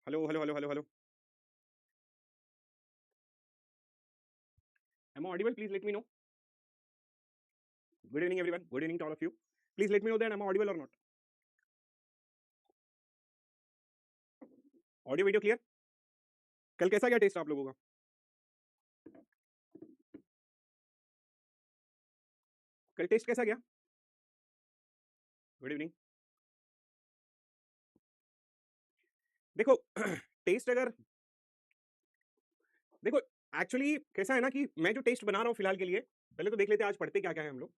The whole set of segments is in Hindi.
Hello, hello, hello, hello, hello. Am I audible? Please let me know. Good evening, everyone. Good evening to all of you. Please let me know that am I audible or not. Audio video clear? कल कैसा गया टेस्ट आप लोगों का? कल टेस्ट कैसा गया? Good evening. देखो टेस्ट अगर देखो एक्चुअली कैसा है ना कि मैं जो टेस्ट बना रहा हूँ फिलहाल के लिए, पहले तो देख लेते हैं आज पढ़ते क्या क्या है हम लोग.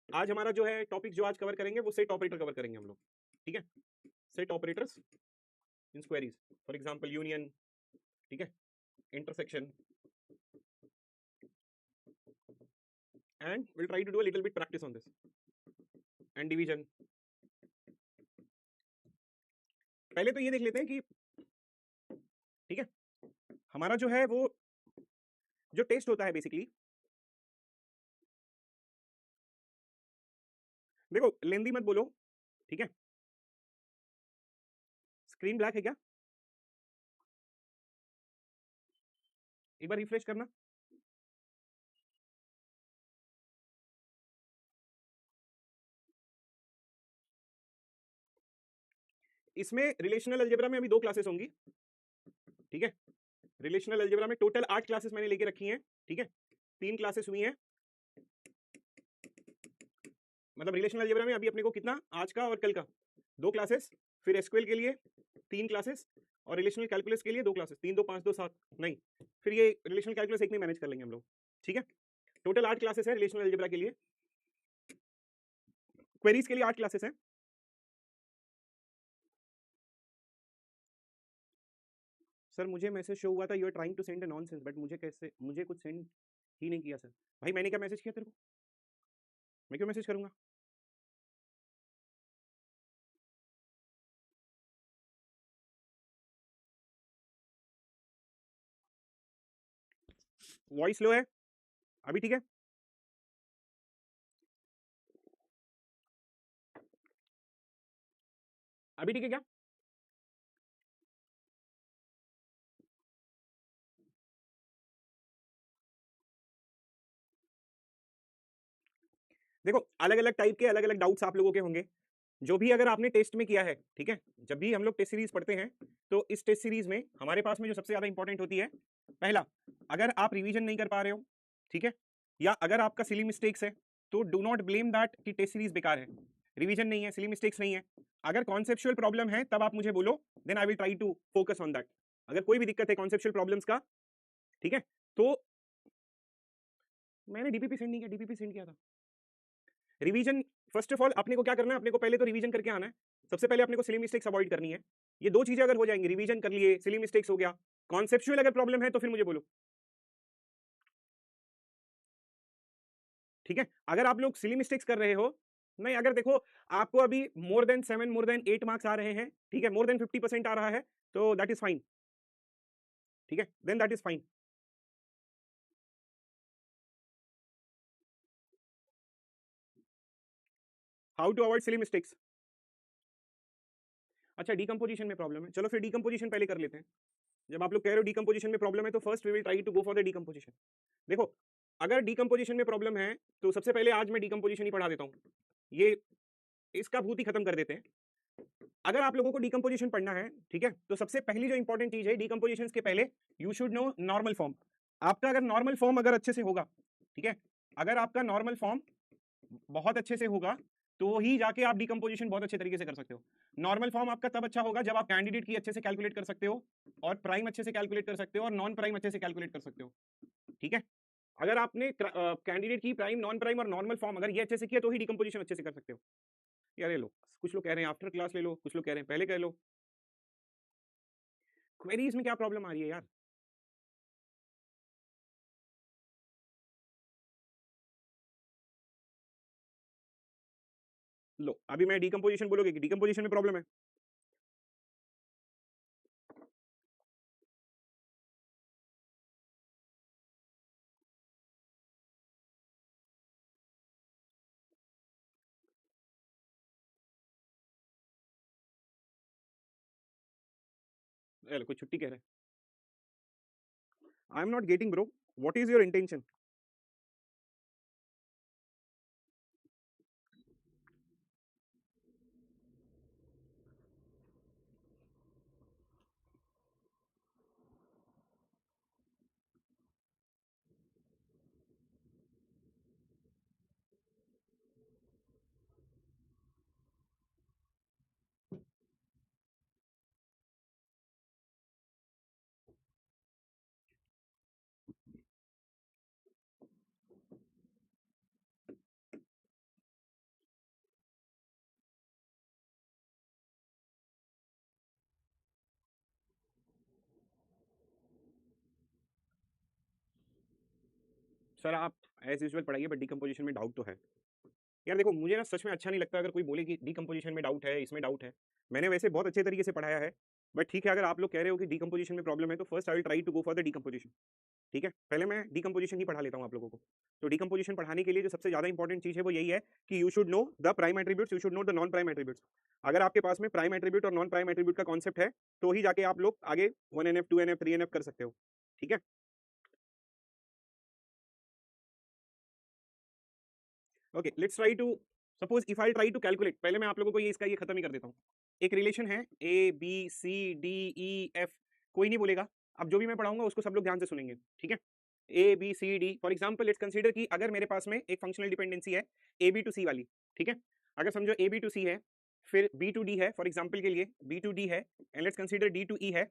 आज हमारा जो है टॉपिक जो आज कवर करेंगे वो सेट ऑपरेटर कवर करेंगे हम लोग. ठीक है, set operators in queries, for example union, ठीक है, intersection, and will try to do a little bit practice on this and division. पहले तो ये देख लेते हैं कि ठीक है हमारा जो है वो जो टेस्ट होता है बेसिकली, देखो लेंदी मत बोलो, ठीक है. स्क्रीन ब्लैक है क्या? एक बार रिफ्रेश करना. इसमें रिलेशनल अलजेब्रा में अभी 2 क्लासेस होंगी, ठीक है. रिलेशनल अलजेब्रा में टोटल 8 क्लासेस मैंने लेके रखी हैं, ठीक है. 3 क्लासेस हुई हैं, मतलब रिलेशनल अलजेब्रा में अभी अपने को कितना, आज का और कल का 2 क्लासेस, फिर एसक्यूएल के लिए 3 क्लासेस, और रिलेशनल कैलकुलस के लिए 2 क्लासेस. 3 2 5 2 7 नहीं, फिर ये रिलेशनल कैलकुलस एक में मैनेज कर लेंगे हम लोग, ठीक है. टोटल 8 क्लासेस है रिलेशनल अलजेब्रा के लिए. क्वेरीज के लिए 8 क्लासेस हैं. सर मुझे मैसेज शो हुआ था you are trying to send a nonsense, but मुझे कुछ सेंड ही नहीं किया सर. भाई मैंने क्या मैसेज किया तेरे को? मैं क्यों मैसेज करूंगा? वॉइस लो है अभी, ठीक है. अभी ठीक है क्या? देखो अलग अलग टाइप के अलग अलग डाउट्स आप लोगों के होंगे, जो भी अगर आपने टेस्ट में किया है, ठीक है. जब भी हम लोग टेस्ट सीरीज पढ़ते हैं तो इस टेस्ट सीरीज में हमारे पास में जो सबसे ज्यादा इंपॉर्टेंट होती है, पहला, अगर आप रिवीजन नहीं कर पा रहे हो, ठीक है, या अगर आपका सिली मिस्टेक्स है, तो डू नॉट ब्लेम दैट कि टेस्ट सीरीज बेकार है. रिवीजन नहीं है, सिली मिस्टेक्स नहीं है, अगर कॉन्सेप्चुअल प्रॉब्लम है तब आप मुझे बोलो, then I will try to focus on that. अगर कोई भी दिक्कत है कॉन्सेप्चुअल प्रॉब्लम्स का, ठीक है, तो मैंने डीपीपी सेंड नहीं किया, डीपीपी सेंड किया था. रिवीजन, फर्स्ट ऑफ ऑल अपने को क्या करना है, अपने को पहले तो रिवीजन करके आना है. सबसे पहले अपने को सिली मिस्टेक्स अवॉइड करनी है. ये 2 चीजें अगर हो जाएंगी, रिवीजन कर लिए, सिली मिस्टेक्स हो गया, कॉन्सेप्चुअल अगर प्रॉब्लम है तो फिर मुझे बोलो, ठीक है. अगर आप लोग सिली मिस्टेक्स कर रहे हो, नहीं, अगर देखो आपको अभी more than 7 more than 8 marks आ रहे हैं, ठीक है, मोर देन 50% आ रहा है, तो दैट इज फाइन, ठीक है, then that is fine. How to avoid silly mistakes? अच्छा, डीकंपोजिशन में प्रॉब्लम है, चलो फिर डीकंपोजिशन पहले कर लेते हैं. जब आप लोग कह रहे हो डीकंपोजिशन में प्रॉब्लम है, तो first we will try to go for the decomposition. देखो अगर डीकंपोजिशन में प्रॉब्लम है तो सबसे पहले आज मैं डीकंपोजिशन ही पढ़ा देता हूँ. ये इसका भूत ही खत्म कर देते हैं. अगर आप लोगों को डीकंपोजिशन पढ़ना है, ठीक है, तो सबसे पहली जो इंपॉर्टेंट चीज है डीकंपोजिशन के पहले, you should know normal form. आपका अगर नॉर्मल फॉर्म अगर अच्छे से होगा, ठीक है, अगर आपका नॉर्मल फॉर्म बहुत अच्छे से होगा, तो ही जाके आप डीकंपोजिशन बहुत अच्छे तरीके से कर सकते हो. नॉर्मल फॉर्म आपका तब अच्छा होगा जब आप कैंडिडेट की अच्छे से कैलकुलेट कर सकते हो, और प्राइम अच्छे से कैलकुलेट कर सकते हो, और नॉन प्राइम अच्छे से कैलकुलेट कर सकते हो, ठीक है. अगर आपने कैंडिडेट की प्राइम, नॉन प्राइम और नॉर्मल फॉर्म अगर ये अच्छे से किया, तो ही डीकंपोजिशन अच्छे से कर सकते हो. यार ये लो, कुछ लोग कह रहे हैं आफ्टर क्लास ले लो, कुछ लोग कह रहे हैं पहले कह लो. क्वेरीज में क्या प्रॉब्लम आ रही है यार? लो अभी मैं डीकंपोजिशन बोलोगे कि डीकंपोजिशन में प्रॉब्लम है. कोई छुट्टी कह रहे हैं। I am not getting bro, what is your intention? Sir आप एज यूजुअल पढ़ाइए, बट डीकम्पोजिशन में डाउट तो है। यार देखो, मुझे ना सच में अच्छा नहीं लगता अगर कोई बोले कि डीकम्पोजिशन में डाउट है, इसमें डाउट है। मैंने वैसे बहुत अच्छे तरीके से पढ़ाया है, बट ठीक है, अगर आप लोग कह रहे हो कि डीकम्पोजिशन में प्रॉब्लम है तो first I will try to go for the decomposition. ठीक है, पहले मैं डीकम्पोजिशन ही पढ़ा लेता हूँ आप लोगों को। तो डीकम्पोजिशन पढ़ाने के लिए जो सबसे ज़्यादा इंपॉर्टेंट चीज़ है वो यही है कि you should know the prime attributes, you should know the non prime attributes. अगर आपके पास में प्राइम एट्रीब्यूट और नॉन प्राइम एट्रीब्यूट का कॉन्सेप्ट है तो ही जाके आप लोग आगे 1NF 2NF 3NF कर सकते हो। ठीक है, okay, let's try to suppose if I try to calculate. पहले मैं आप लोगों को ये इसका ये खत्म ही कर देता हूँ। एक रिलेशन है ABCDEF, कोई नहीं बोलेगा। अब जो भी मैं पढ़ाऊंगा उसको सब लोग ध्यान से सुनेंगे, ठीक है। ABCD for example let's consider कि अगर मेरे पास में एक फंक्शनल डिपेंडेंसी है AB टू C वाली, ठीक है। अगर समझो AB टू C है, फिर B टू D है, फॉर एग्जाम्पल के लिए B टू D है, and let's consider D to E है,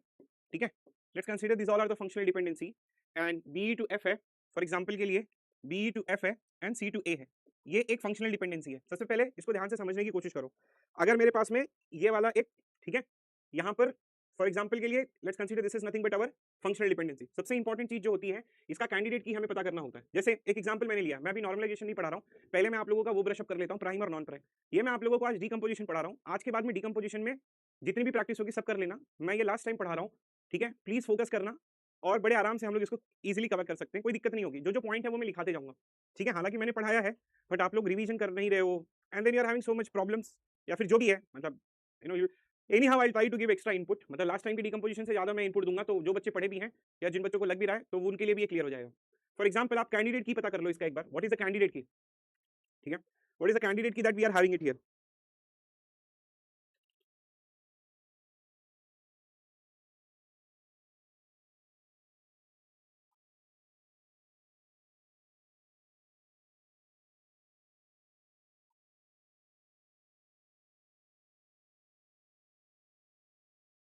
ठीक है। Let's consider this all are the functional dependency, and B to F है, फॉर एग्जाम्पल के लिए B टू F है, एंड C टू A है। ये एक फंक्शनल डिपेंडेंसी है। सबसे पहले इसको ध्यान से समझने की कोशिश करो। अगर मेरे पास में ये वाला एक, ठीक है, यहाँ पर फॉर एग्जाम्पल के लिए let's consider this is nothing but our functional dependency. सबसे इंपॉर्टेंट चीज जो होती है, इसका कैंडिडेट की हमें पता करना होता है। जैसे एक एग्जाम्पल मैंने लिया, मैं अभी नॉर्मलाइजेशन नहीं पढ़ा रहा हूँ, पहले मैं आप लोगों का वो ब्रशअप कर लेता हूँ, प्राइम और नॉन प्राइम। ये मैं आप लोगों को आज डीकम्पोजिशन पढ़ा रहा हूँ। आज के बाद में डीकम्पोजिशन में जितनी भी प्रैक्टिस होगी सब कर लेना, मैं ये लास्ट टाइम पढ़ा रहा हूँ, ठीक है। प्लीज फोकस करना और बड़े आराम से हम लोग इसको इजीली कवर कर सकते हैं, कोई दिक्कत नहीं होगी। जो जो पॉइंट है वो मैं लिखाते जाऊंगा, ठीक है। हालांकि मैंने पढ़ाया है बट आप लोग रिवीजन कर नहीं रहे हो, and then you are having so much problems, या फिर जो भी है, मतलब you know, any how I try to give extra input. मतलब लास्ट टाइम की डीकम्पोजिशन से ज्यादा मैं इनपुट दूंगा, तो जो बच्चे पढ़े भी हैं या जिन बच्चों को लग भी रहा है तो वो उनके लिए भी ये क्लियर हो जाएगा। फॉर एग्जाम्पल आप कैंडिडेट की पता कर लो इसका एक बार, what is the candidate key, ठीक है। What is the candidate key that we are having it here.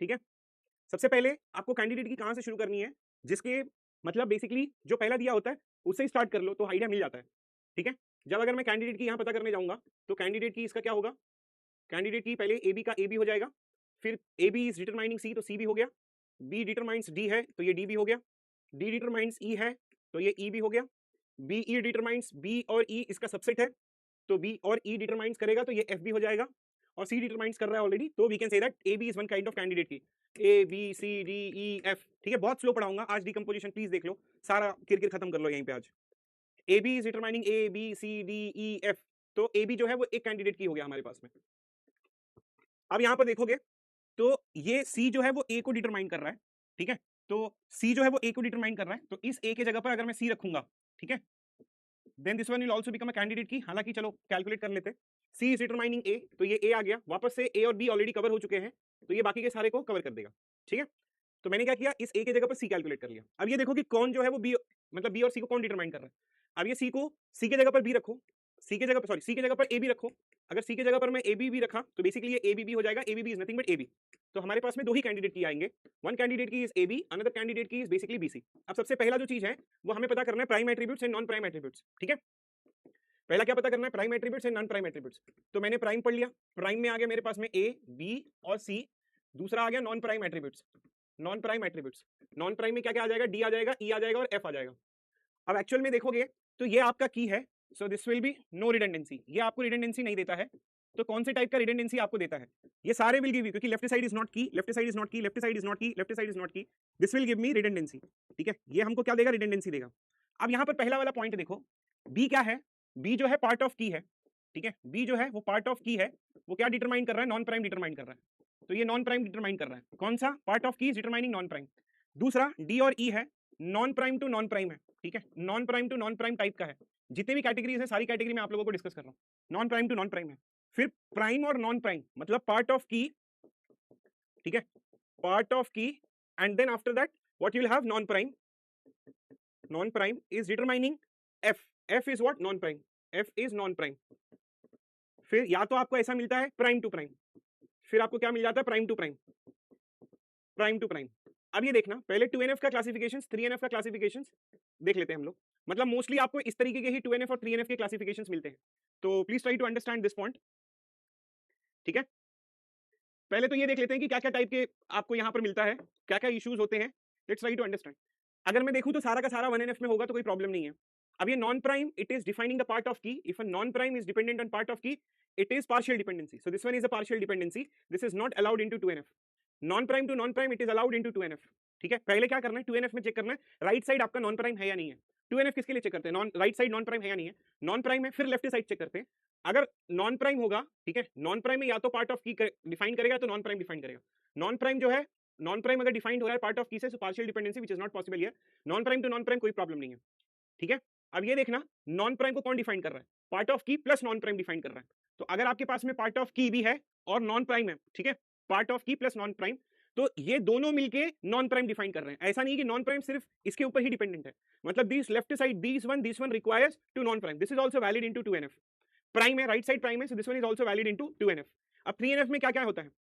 ठीक है, सबसे पहले आपको कैंडिडेट की कहां से शुरू करनी है, जिसके मतलब बेसिकली जो पहला दिया होता है उससे ही स्टार्ट कर लो तो आइडिया मिल जाता है, ठीक है। जब अगर मैं कैंडिडेट की यहाँ पता करने जाऊंगा तो कैंडिडेट की इसका क्या होगा, कैंडिडेट की पहले ए बी का ए बी हो जाएगा, फिर ए बी इज डिटरमाइनिंग सी तो सी भी हो गया, बी डिटरमाइंस डी है तो ये डी भी हो गया, डी डिटरमाइंस ई है तो ये ई भी हो गया, बी ई डिटरमाइंस बी और ई इसका सबसेट है तो बी और ई डिटरमाइंस करेगा तो ये एफ भी हो जाएगा, और सी डिटरमाइंस कर रहा है ऑलरेडी, तो we can say that A B is one kind of candidate key. A B C D E F, ठीक है। बहुत स्लो पढ़ाऊंगा आज डीकंपोजिशन, प्लीज देख लो, सारा किरकिर खत्म कर लो यहीं पे आज। A B is determining A B C D E F, तो ए बी जो है वो एक कैंडिडेट की हो गया हमारे पास में। अब यहां पर देखोगे तो ये सी जो है वो ए को डिटरमाइन कर रहा है, ठीक है। तो सी जो है वो ए को डिटरमाइन कर रहा है, तो इस ए के जगह पर अगर मैं सी रखूंगा, ठीक है, then this one will also become a candidate key. हालांकि चलो कैलकुलेट कर लेते हैं, सी इज डिटरमाइनिंग ए, तो ये ए आ गया, वापस से ए और बी ऑलरेडी कवर हो चुके हैं तो ये बाकी के सारे को कवर कर देगा, ठीक है। तो मैंने क्या किया, इस ए के जगह पर सी कैलकुलेट कर लिया। अब ये देखो कि कौन जो है वो बी, मतलब बी और सी को कौन डिटरमाइन कर रहा है। अब ये सी को सी के जगह पर बी रखो, सी के जगह पर सॉरी सी के जगह पर ए बी रखो, अगर सी के जगह पर मैं ए बी भी रखा तो बेसिकली ये ए बी बी हो जाएगा, A B B is nothing but A B. तो हमारे पास में दो ही कैंडिडेट की आएंगे, one candidate key is A B, another candidate key is basically B C. अब सबसे पहला जो चीज है वो हमें पता करना है prime attributes and non prime attributes, ठीक है। पहला क्या पता करना है, prime attributes and non prime attributes. तो मैंने प्राइम पढ़ लिया, प्राइम में आ गया मेरे पास में ए बी और सी। दूसरा आ गया non prime attributes, non prime attributes, non prime में क्या क्या आ जाएगा, डी आ जाएगा, ई आ जाएगा और एफ आ जाएगा। अब एक्चुअल में देखोगे तो ये आपका की है, so this will be no redundancy, ये आपको रिडंडेंसी नहीं देता है। तो कौन से टाइप का रिडंडेंसी आपको देता है, ये सारे विल गिव यू, क्योंकि लेफ्ट साइड इज नॉट की, लेफ्ट साइड इज नॉट की, लेफ्ट साइड इज नॉट की, लेफ्ट साइड इज नॉट की, this will give me redundancy, ठीक है। ये हमको क्या देगा, रिडंडेंसी देगा। अब यहाँ पर पहला वाला पॉइंट देखो, बी क्या है, बी जो है पार्ट ऑफ की है, ठीक है। बी जो है वो पार्ट ऑफ की है, वो क्या डिटरमाइन कर रहा है, नॉन प्राइम डिटरमाइन कर रहा है। तो ये नॉन प्राइम डिटरमाइन कर रहा है। कौन सा part of key is determining non prime. दूसरा डी और ई है, non prime to non prime है, ठीक है, non prime to non prime type का है। जितने भी कैटेगरीज है सारी कैटेगरी में आप लोगों को डिस्कस कर रहा हूँ, non prime to non prime है। फिर प्राइम और नॉन प्राइम मतलब पार्ट ऑफ की, ठीक है, part of key, and then after that what you will have non prime. Non prime is determining F, F is what non prime, F is non prime. फिर या तो आपको ऐसा मिलता है प्राइम टू प्राइम, फिर आपको क्या मिल जाता है prime to prime, prime to prime. अब ये देखना पहले 2NF का क्लासिफिकेशंस 3NF का क्लासिफिकेशंस देख लेते हैं हम लोग। मतलब मोस्टली आपको इस तरीके के ही 2NF और 3NF के क्लासिफिकेशंस मिलते हैं, तो please try to understand this point, ठीक है। पहले तो ये देख लेते हैं कि क्या क्या टाइप के आपको यहाँ पर मिलता है, क्या क्या इश्यूज होते हैं, लेट्स ट्राई टू अंडरस्टैंड। अगर मैं देखूं तो सारा का सारा 1NF में होगा तो कोई प्रॉब्लम नहीं है। अब ये non prime, it is defining the part of key, if a non prime is dependent on part of key, it is partial dependency, so this one is a partial dependency, this is not allowed into 2NF. non prime to non prime it is allowed into 2NF, ठीक है। पहले क्या करना है 2NF में चेक करना है राइट साइड आपका नॉन प्राइम है या नहीं है। 2NF किसके लिए चेक करते हैं, non right side non prime है या नहीं है, नॉन प्राइम है, फिर लेफ्ट साइड चेक करते हैं। अगर नॉन प्राइम होगा, ठीक है, नॉन प्राइम में या तो पार्ट ऑफ की डिफाइन करेगा तो नॉन प्राइम डिफाइन करेगा। नॉन प्राइम जो है, नॉन प्राइम अगर डिफाइंड हो रहा है पार्ट ऑफ की से, partial dependency which is not possible here. Non prime to non prime कोई प्रॉब्लम नहीं है, ठीक है। अब ये देखना नॉन प्राइम को कौन डिफाइन कर रहा है, पार्ट ऑफ की प्लस नॉन प्राइम डिफाइन कर रहा है। तो अगर आपके पास में पार्ट ऑफ की भी है और नॉन प्राइम है, ठीक है, पार्ट ऑफ की प्लस नॉन प्राइम, तो ये दोनों मिलके नॉन प्राइम डिफाइन कर रहे हैं। ऐसा नहीं कि नॉन प्राइम सिर्फ इसके ऊपर ही डिपेंडेंट है, मतलब this left side this one requires to non prime, this is also valid into 2NF। Prime है, राइट साइड प्राइम है, so this one is also valid into 2NF। अब 3NF में क्या क्या होता है,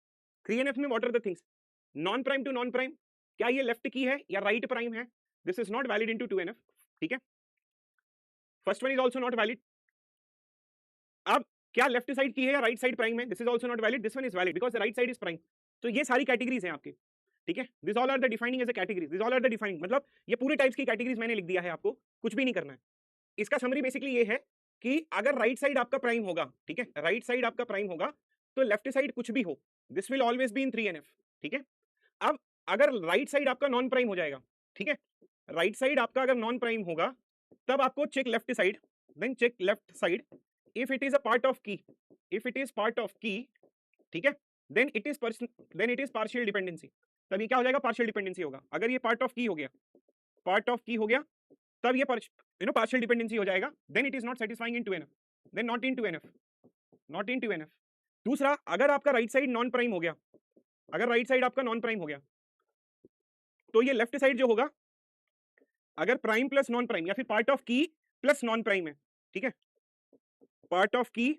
3NF में what are the things, non prime to non prime, क्या ये लेफ्ट की है या राइट प्राइम है, this is not valid into 2NF, ठीक है। First one is also not valid. अब क्या लेफ्ट साइड की है या राइट साइड प्राइम है, this is also not valid, this one is valid because the right side is prime. तो ये सारी कैटेगरीज हैं आपके, ठीक है। This all are the defining as a categories, this all are the defining, मतलब ये पूरे टाइप्स की कैटेगरीज मैंने लिख दिया है, आपको कुछ भी नहीं करना है। इसका समरी बेसिकली ये है कि अगर राइट साइड आपका प्राइम होगा, ठीक है, राइट साइड आपका प्राइम होगा तो लेफ्ट साइड कुछ भी हो, this will always be in 3NF, ठीक है। अब अगर राइट साइड आपका नॉन प्राइम हो जाएगा, ठीक है, राइट साइड आपका अगर नॉन प्राइम होगा तब आपको check left side, then check left side if it is a part of key, if it is part of key, ठीक है, then it is partial dependency। तब ये क्या हो जाएगा, partial dependency होगा। अगर ये part of key हो गया, part of key हो गया, तब ये partial dependency हो जाएगा, then it is not satisfying in 2NF, then not in 2NF, not in 2NF। दूसरा, अगर आपका राइट साइड नॉन प्राइम हो गया, अगर राइट साइड आपका नॉन प्राइम हो गया तो ये लेफ्ट साइड जो होगा, अगर प्राइम प्लस नॉन प्राइम या फिर पार्ट ऑफ की प्लस नॉन प्राइम है, ठीक है, पार्ट ऑफ की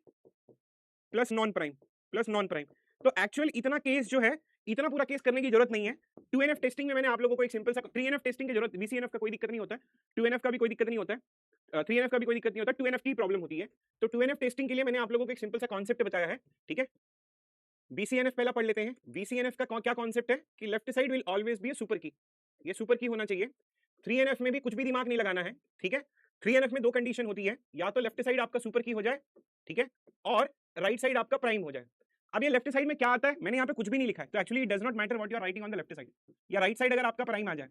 plus non prime, plus non prime, तो एक्चुअल इतना केस जो है, इतना पूरा केस करने की जरूरत नहीं है। 2NF टेस्टिंग में मैंने आप लोगों को एक सिंपल सा, 3NF टेस्टिंग की जरूरत, BCNF का कोई दिक्कत नहीं होता है, 2NF का भी कोई दिक्कत नहीं होता है, 3NF का भी कोई दिक्कत नहीं होता, 2NF की प्रॉब्लम होती है। तो 2NF टेस्टिंग के लिए मैंने आप लोगों को एक सिंपल सा कॉन्सेप्ट बताया है, ठीक है। BCNF पहला पढ़ लेते हैं। BCNF का क्या कॉन्सेप्ट है कि left side will always be super की, ये सुपर की होना चाहिए। 3NF में भी कुछ भी दिमाग नहीं लगाना है, ठीक है। 3NF में दो कंडीशन होती है, या तो लेफ्ट साइड आपका सुपर की हो जाए, ठीक है, और राइट साइड आपका प्राइम हो जाए। अब ये लेफ्ट साइड में क्या आता है, मैंने यहाँ पे कुछ भी नहीं लिखा है, तो actually it does not matter what you are writing on the left side. या राइट साइड अगर आपका प्राइम आ जाए,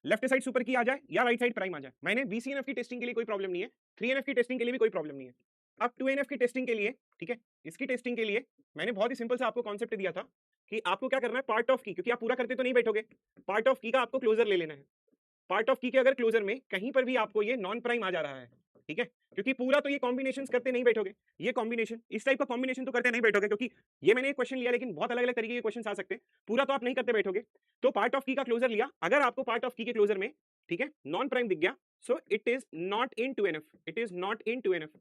लेफ्ट साइड सुपर की आ जाए या राइट साइड प्राइम आ जाए, मैंने BCNF की टेस्टिंग के लिए कोई प्रॉब्लम नहीं है, 3NF की टेस्टिंग के लिए भी कोई प्रॉब्लम नहीं है। अब 2NF की टेस्टिंग के लिए, ठीक है, इसकी टेस्टिंग के लिए मैंने बहुत ही सिंपल सा आपको कॉन्सेप्ट दिया था कि आपको क्या करना है, पार्ट ऑफ की, क्योंकि आप पूरा करते तो नहीं बैठोगे, पार्ट ऑफ की का आपको क्लोजर ले लेना है। पार्ट ऑफ की के अगर क्लोजर में कहीं पर भी आपको ये नॉन प्राइम आ जा रहा है, ठीक है, क्योंकि पूरा तो ये कॉम्बिनेशन करते नहीं बैठोगे, ये कॉम्बिनेशन इस टाइप का कॉम्बिनेशन तो करते नहीं बैठोगे, क्योंकि ये मैंने एक क्वेश्चन लिया लेकिन बहुत अलग अलग तरीके के क्वेश्चन आ सकते हैं, पूरा तो आप नहीं करते बैठोगे। तो पार्ट ऑफ की का क्लोजर लिया, अगर आपको पार्ट ऑफ की के क्लोजर में, ठीक है, नॉन प्राइम दिख गया, so it is not in 2NF, it is not in 2NF,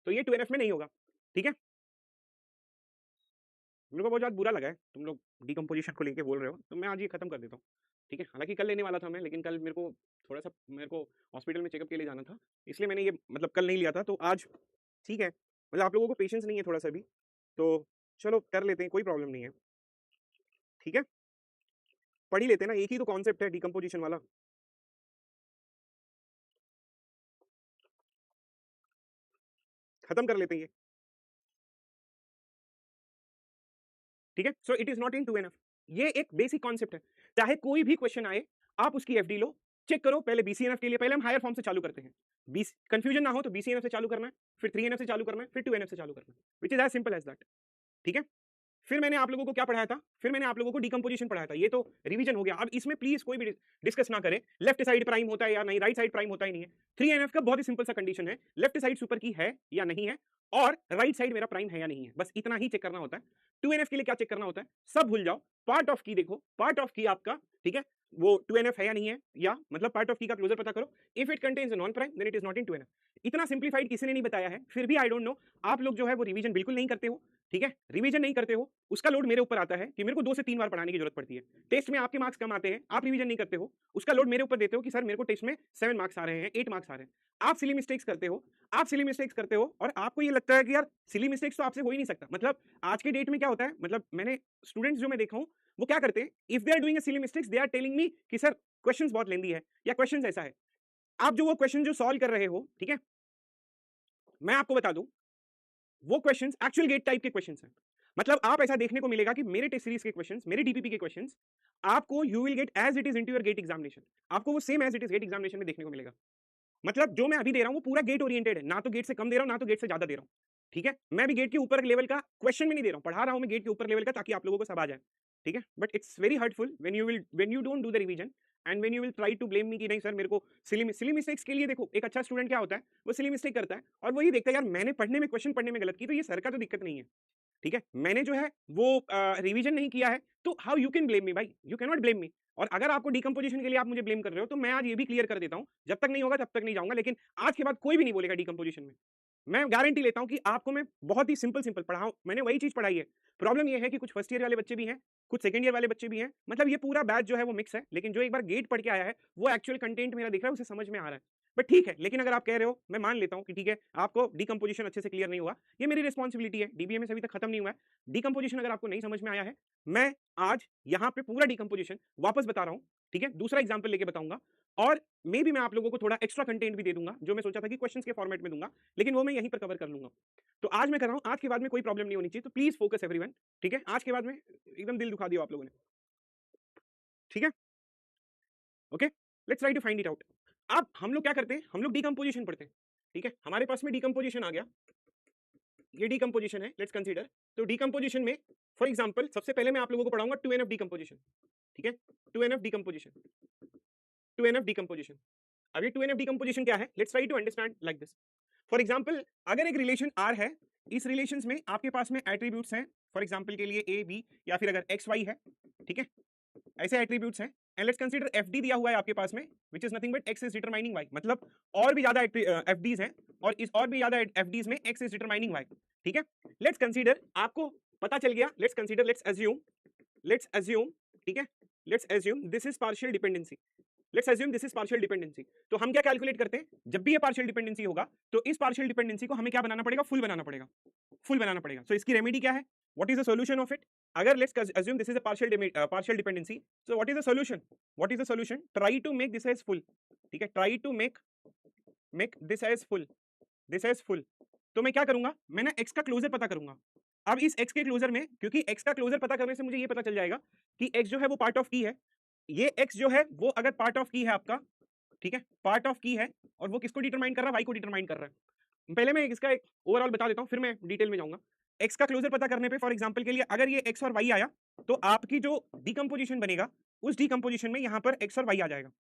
तो ये 2NF में नहीं होगा, ठीक है। मेरे को बहुत ज्यादा बुरा लगा है तुम लोग डिकम्पोजिशन को लेके बोल रहे हो, तो मैं आज ये खत्म कर देता हूँ, ठीक है। हालांकि कल लेने वाला था मैं, लेकिन कल मेरे को थोड़ा सा, मेरे को हॉस्पिटल में चेकअप के लिए जाना था, इसलिए मैंने ये मतलब कल नहीं लिया था, तो आज ठीक है, मतलब आप लोगों को पेशेंस नहीं है थोड़ा सा भी, तो चलो कर लेते हैं, कोई प्रॉब्लम नहीं है, ठीक है। पढ़ ही लेते हैं ना, एक ही तो कॉन्सेप्ट है डिकम्पोजिशन वाला, खत्म कर लेते हैं ये, ठीक है। So it is not in 2NF, ये एक बेसिक कॉन्सेप्ट है। चाहे कोई भी क्वेश्चन आए, आप उसकी FD लो, चेक करो। पहले BCNF के लिए पहले हम हायर फॉर्म से चालू करते हैं, कंफ्यूजन ना हो तो BCNF से चालू करना है, फिर 3NF से चालू करना है, फिर 2NF से चालू करना है, which is as simple as that, ठीक है। फिर मैंने आप लोगों को क्या पढ़ाया था, फिर मैंने आप लोगों को डीकंपोजिशन पढ़ाया था। ये तो रिवीजन हो गया। अब इसमें प्लीज कोई भी डिस्कस ना करे लेफ्ट साइड प्राइम होता है या नहीं, राइट साइड प्राइम होता ही नहीं है। 3NF का बहुत ही सिंपल सा कंडीशन है, लेफ्ट साइड सुपर की है या नहीं है और राइट साइड मेरा प्राइम है या नहीं है, बस इतना ही चेक करना होता है। 2NF के लिए क्या चेक करना होता है, सब भूल जाओ, पार्ट ऑफ की देखो, पार्ट ऑफ की आपका, ठीक है, वो 2NF है या नहीं है, या मतलब पार्ट ऑफ की का क्लोजर पता करो, if it contains non prime then it is not in 2NF। इतना सिंप्लीफाइड किसी ने नहीं बताया है, फिर भी आई डोंट नो आप लोग जो है वो रिवीजन बिल्कुल नहीं करते हो, ठीक है, रिवीजन नहीं करते हो, उसका लोड मेरे ऊपर आता है कि मेरे को 2 से 3 बार पढ़ाने की जरूरत पड़ती है। टेस्ट में आपके मार्क्स कम आते हैं, आप रिवीजन नहीं करते हो, उसका लोड मेरे ऊपर देते हो कि सर मेरे को टेस्ट में 7 मार्क्स आ रहे हैं, 8 मार्क्स आ रहे हैं। आप सिली मिस्टेक्स करते हो, आप सिली मिस्टेक्स करते हो और आपको ये लगता है कि यार सिली मिस्टेक्स तो आपसे हो ही नहीं सकता। मतलब आज के डेट में क्या होता है, मतलब मैंने स्टूडेंट्स जो मैं देखा हूं वो क्या करते हैं, if they are doing a silly mistakes they are telling me कि सर क्वेश्चंस बहुत लेंदी है या क्वेश्चंस ऐसा है। आप जो वो क्वेश्चन जो सॉल्व कर रहे हो, ठीक है, मैं आपको बता दूं वो क्वेश्चंस एक्चुअल गेट टाइप के क्वेश्चंस हैं। मतलब आप ऐसा देखने को मिलेगा कि मेरे टेस्ट सीरीज के क्वेश्चंस, मेरे डीपीपी के क्वेश्चंस आपको you will get as it is into your GATE examination, आपको वो same as it is GATE examination में देखने को मिलेगा। मतलब जो मैं अभी दे रहा हूं वो पूरा गेट ओरिएंटेड है, ना तो गेट से कम दे रहा हूं ना तो गेट से ज्यादा दे रहा हूं, ठीक है। मैं भी गेट के ऊपर लेवल का क्वेश्चन में नहीं दे रहा हूं, पढ़ा रहा हूं मैं गेट के ऊपर लेवल का ताकि आप लोगों को सब आ जाए, ठीक है। But it's very hurtful when you don't do the revision and when you will try to blame me कि नहीं सर मेरे को सिली मिस्टेक्स के लिए। देखो एक अच्छा स्टूडेंट क्या होता है, वो सिली मिस्टेक करता है और वही देखता है यार मैंने पढ़ने में क्वेश्चन पढ़ने में गलत की, तो ये सर का तो दिक्कत नहीं है, ठीक है, मैंने जो है वो रिवीजन नहीं किया है, तो how you can blame me भाई, you can not blame me. और अगर आपको डीकंपोजिशन के लिए आप मुझे ब्लेम कर रहे हो तो मैं आज ये भी क्लियर कर देता हूं, जब तक नहीं होगा तब तक नहीं जाऊंगा, लेकिन आज के बाद कोई भी नहीं बोलेगा डीकंपोजिशन में। मैं गारंटी लेता हूं कि आपको मैं बहुत ही सिंपल सिंपल पढ़ाऊं, मैंने वही चीज पढ़ाई है। प्रॉब्लम ये है कि कुछ फर्स्ट ईयर वाले बच्चे भी हैं, कुछ सेकंड ईयर वाले बच्चे भी हैं, मतलब ये पूरा बैच जो है वो मिक्स है, लेकिन जो एक बार गेट पढ़ के आया है वो एक्चुअल कंटेंट मेरा दिख रहा है, उसे समझ में आ रहा है। बट ठीक है, लेकिन अगर आप कह रहे हो, मैं मान लेता हूं कि ठीक है आपको डीकंपोजिशन अच्छे से क्लियर नहीं हुआ, ये मेरी रिस्पॉन्सिबिलिटी है, डीबीएमएस अभी तक खत्म नहीं हुआ है, डीकंपोजिशन अगर आपको नहीं समझ में आया है, मैं आज यहाँ पे पूरा डीकंपोजिशन वापस बता रहा हूँ, ठीक है, दूसरा एग्जाम्पल लेके बताऊंगा और मे भी मैं आप लोगों को थोड़ा एक्स्ट्रा कंटेंट भी दे दूंगा, जो मैं सोचा था कि क्वेश्चंस के फॉर्मेट में दूंगा, लेकिन वो मैं यहीं पर कवर कर लूंगा। तो आज मैं कर रहा हूँ, आज के बाद में कोई प्रॉब्लम नहीं होनी चाहिए, तो प्लीज फोकस एवरीवन, ठीक है। आज के बाद में एकदम दिल दुखा दिया आप लोगों ने, ठीक है, okay, let's try to find it out. अब हम लोग क्या करते हैं, हम लोग डीकंपोजिशन पढ़ते हैं, ठीक है, हमारे पास में डीकंपोजिशन आ गया, ये डीकंपोजिशन है, लेट्स कंसीडर। तो डीकंपोजिशन में फॉर एग्जांपल सबसे पहले मैं आप लोगों को पढ़ाऊंगा 2NF डीकंपोजिशन, ठीक है, 2NF डीकंपोजिशन, 2NF डीकंपोजिशन। अब ये 2NF डीकंपोजिशन क्या है, let's try to understand like this. For example अगर एक रिलेशन R है, इस रिलेशन में आपके पास में एट्रीब्यूट्स हैं, फॉर एग्जांपल के लिए A B, या फिर अगर X Y है, ठीक है, ऐसे एट्रीब्यूट्स हैं, एंड लेट्स कंसीडर FD दिया हुआ है आपके पास में, which is nothing but X is determining Y, मतलब और भी ज्यादा FDs हैं और इस और भी ज्यादा FDs में X इज डिटरमाइनिंग Y, ठीक है। लेट्स कंसीडर, आपको पता चल गया, लेट्स कंसीडर, लेट्स अज्यूम, ठीक है, let's assume this is partial dependency, let's assume this is partial dependency. तो हम क्या कैलकुलेट करते हैं, जब भी ये पार्शियल डिपेंडेंसी होगा तो इस पार्शियल डिपेंडेंसी को हमें क्या बनाना पड़ेगा, फुल बनाना पड़ेगा, फुल बनाना पड़ेगा। सो इसकी रेमेडी क्या है, what is the solution of it. अगर let's assume this is a partial dependency, so what is the solution, what is the solution, try to make this as full, ठीक है, try to make this as full, this as full. तो मैं क्या करूंगा, मैं ना x का क्लोजर पता करूंगा। अब इस x के क्लोजर में, क्योंकि x का क्लोजर पता करने से मुझे ये पता चल जाएगा कि x जो है वो पार्ट ऑफ की है, ये x जो है वो अगर पार्ट ऑफ की है आपका, ठीक है, पार्ट ऑफ की है, और वो किसको डिटरमाइन कर रहा है, y को डिटरमाइन कर रहा है। पहले मैं इसका एक ओवरऑल बता देता हूं, फिर मैं डिटेल में जाऊंगा। x का क्लोजर पता करने पे फॉर एग्जांपल के लिए अगर ये x और y आया तो आपकी जो डीकंपोजिशन बनेगा उस डीकंपोजिशन में यहां पर x और y आ जाएगा,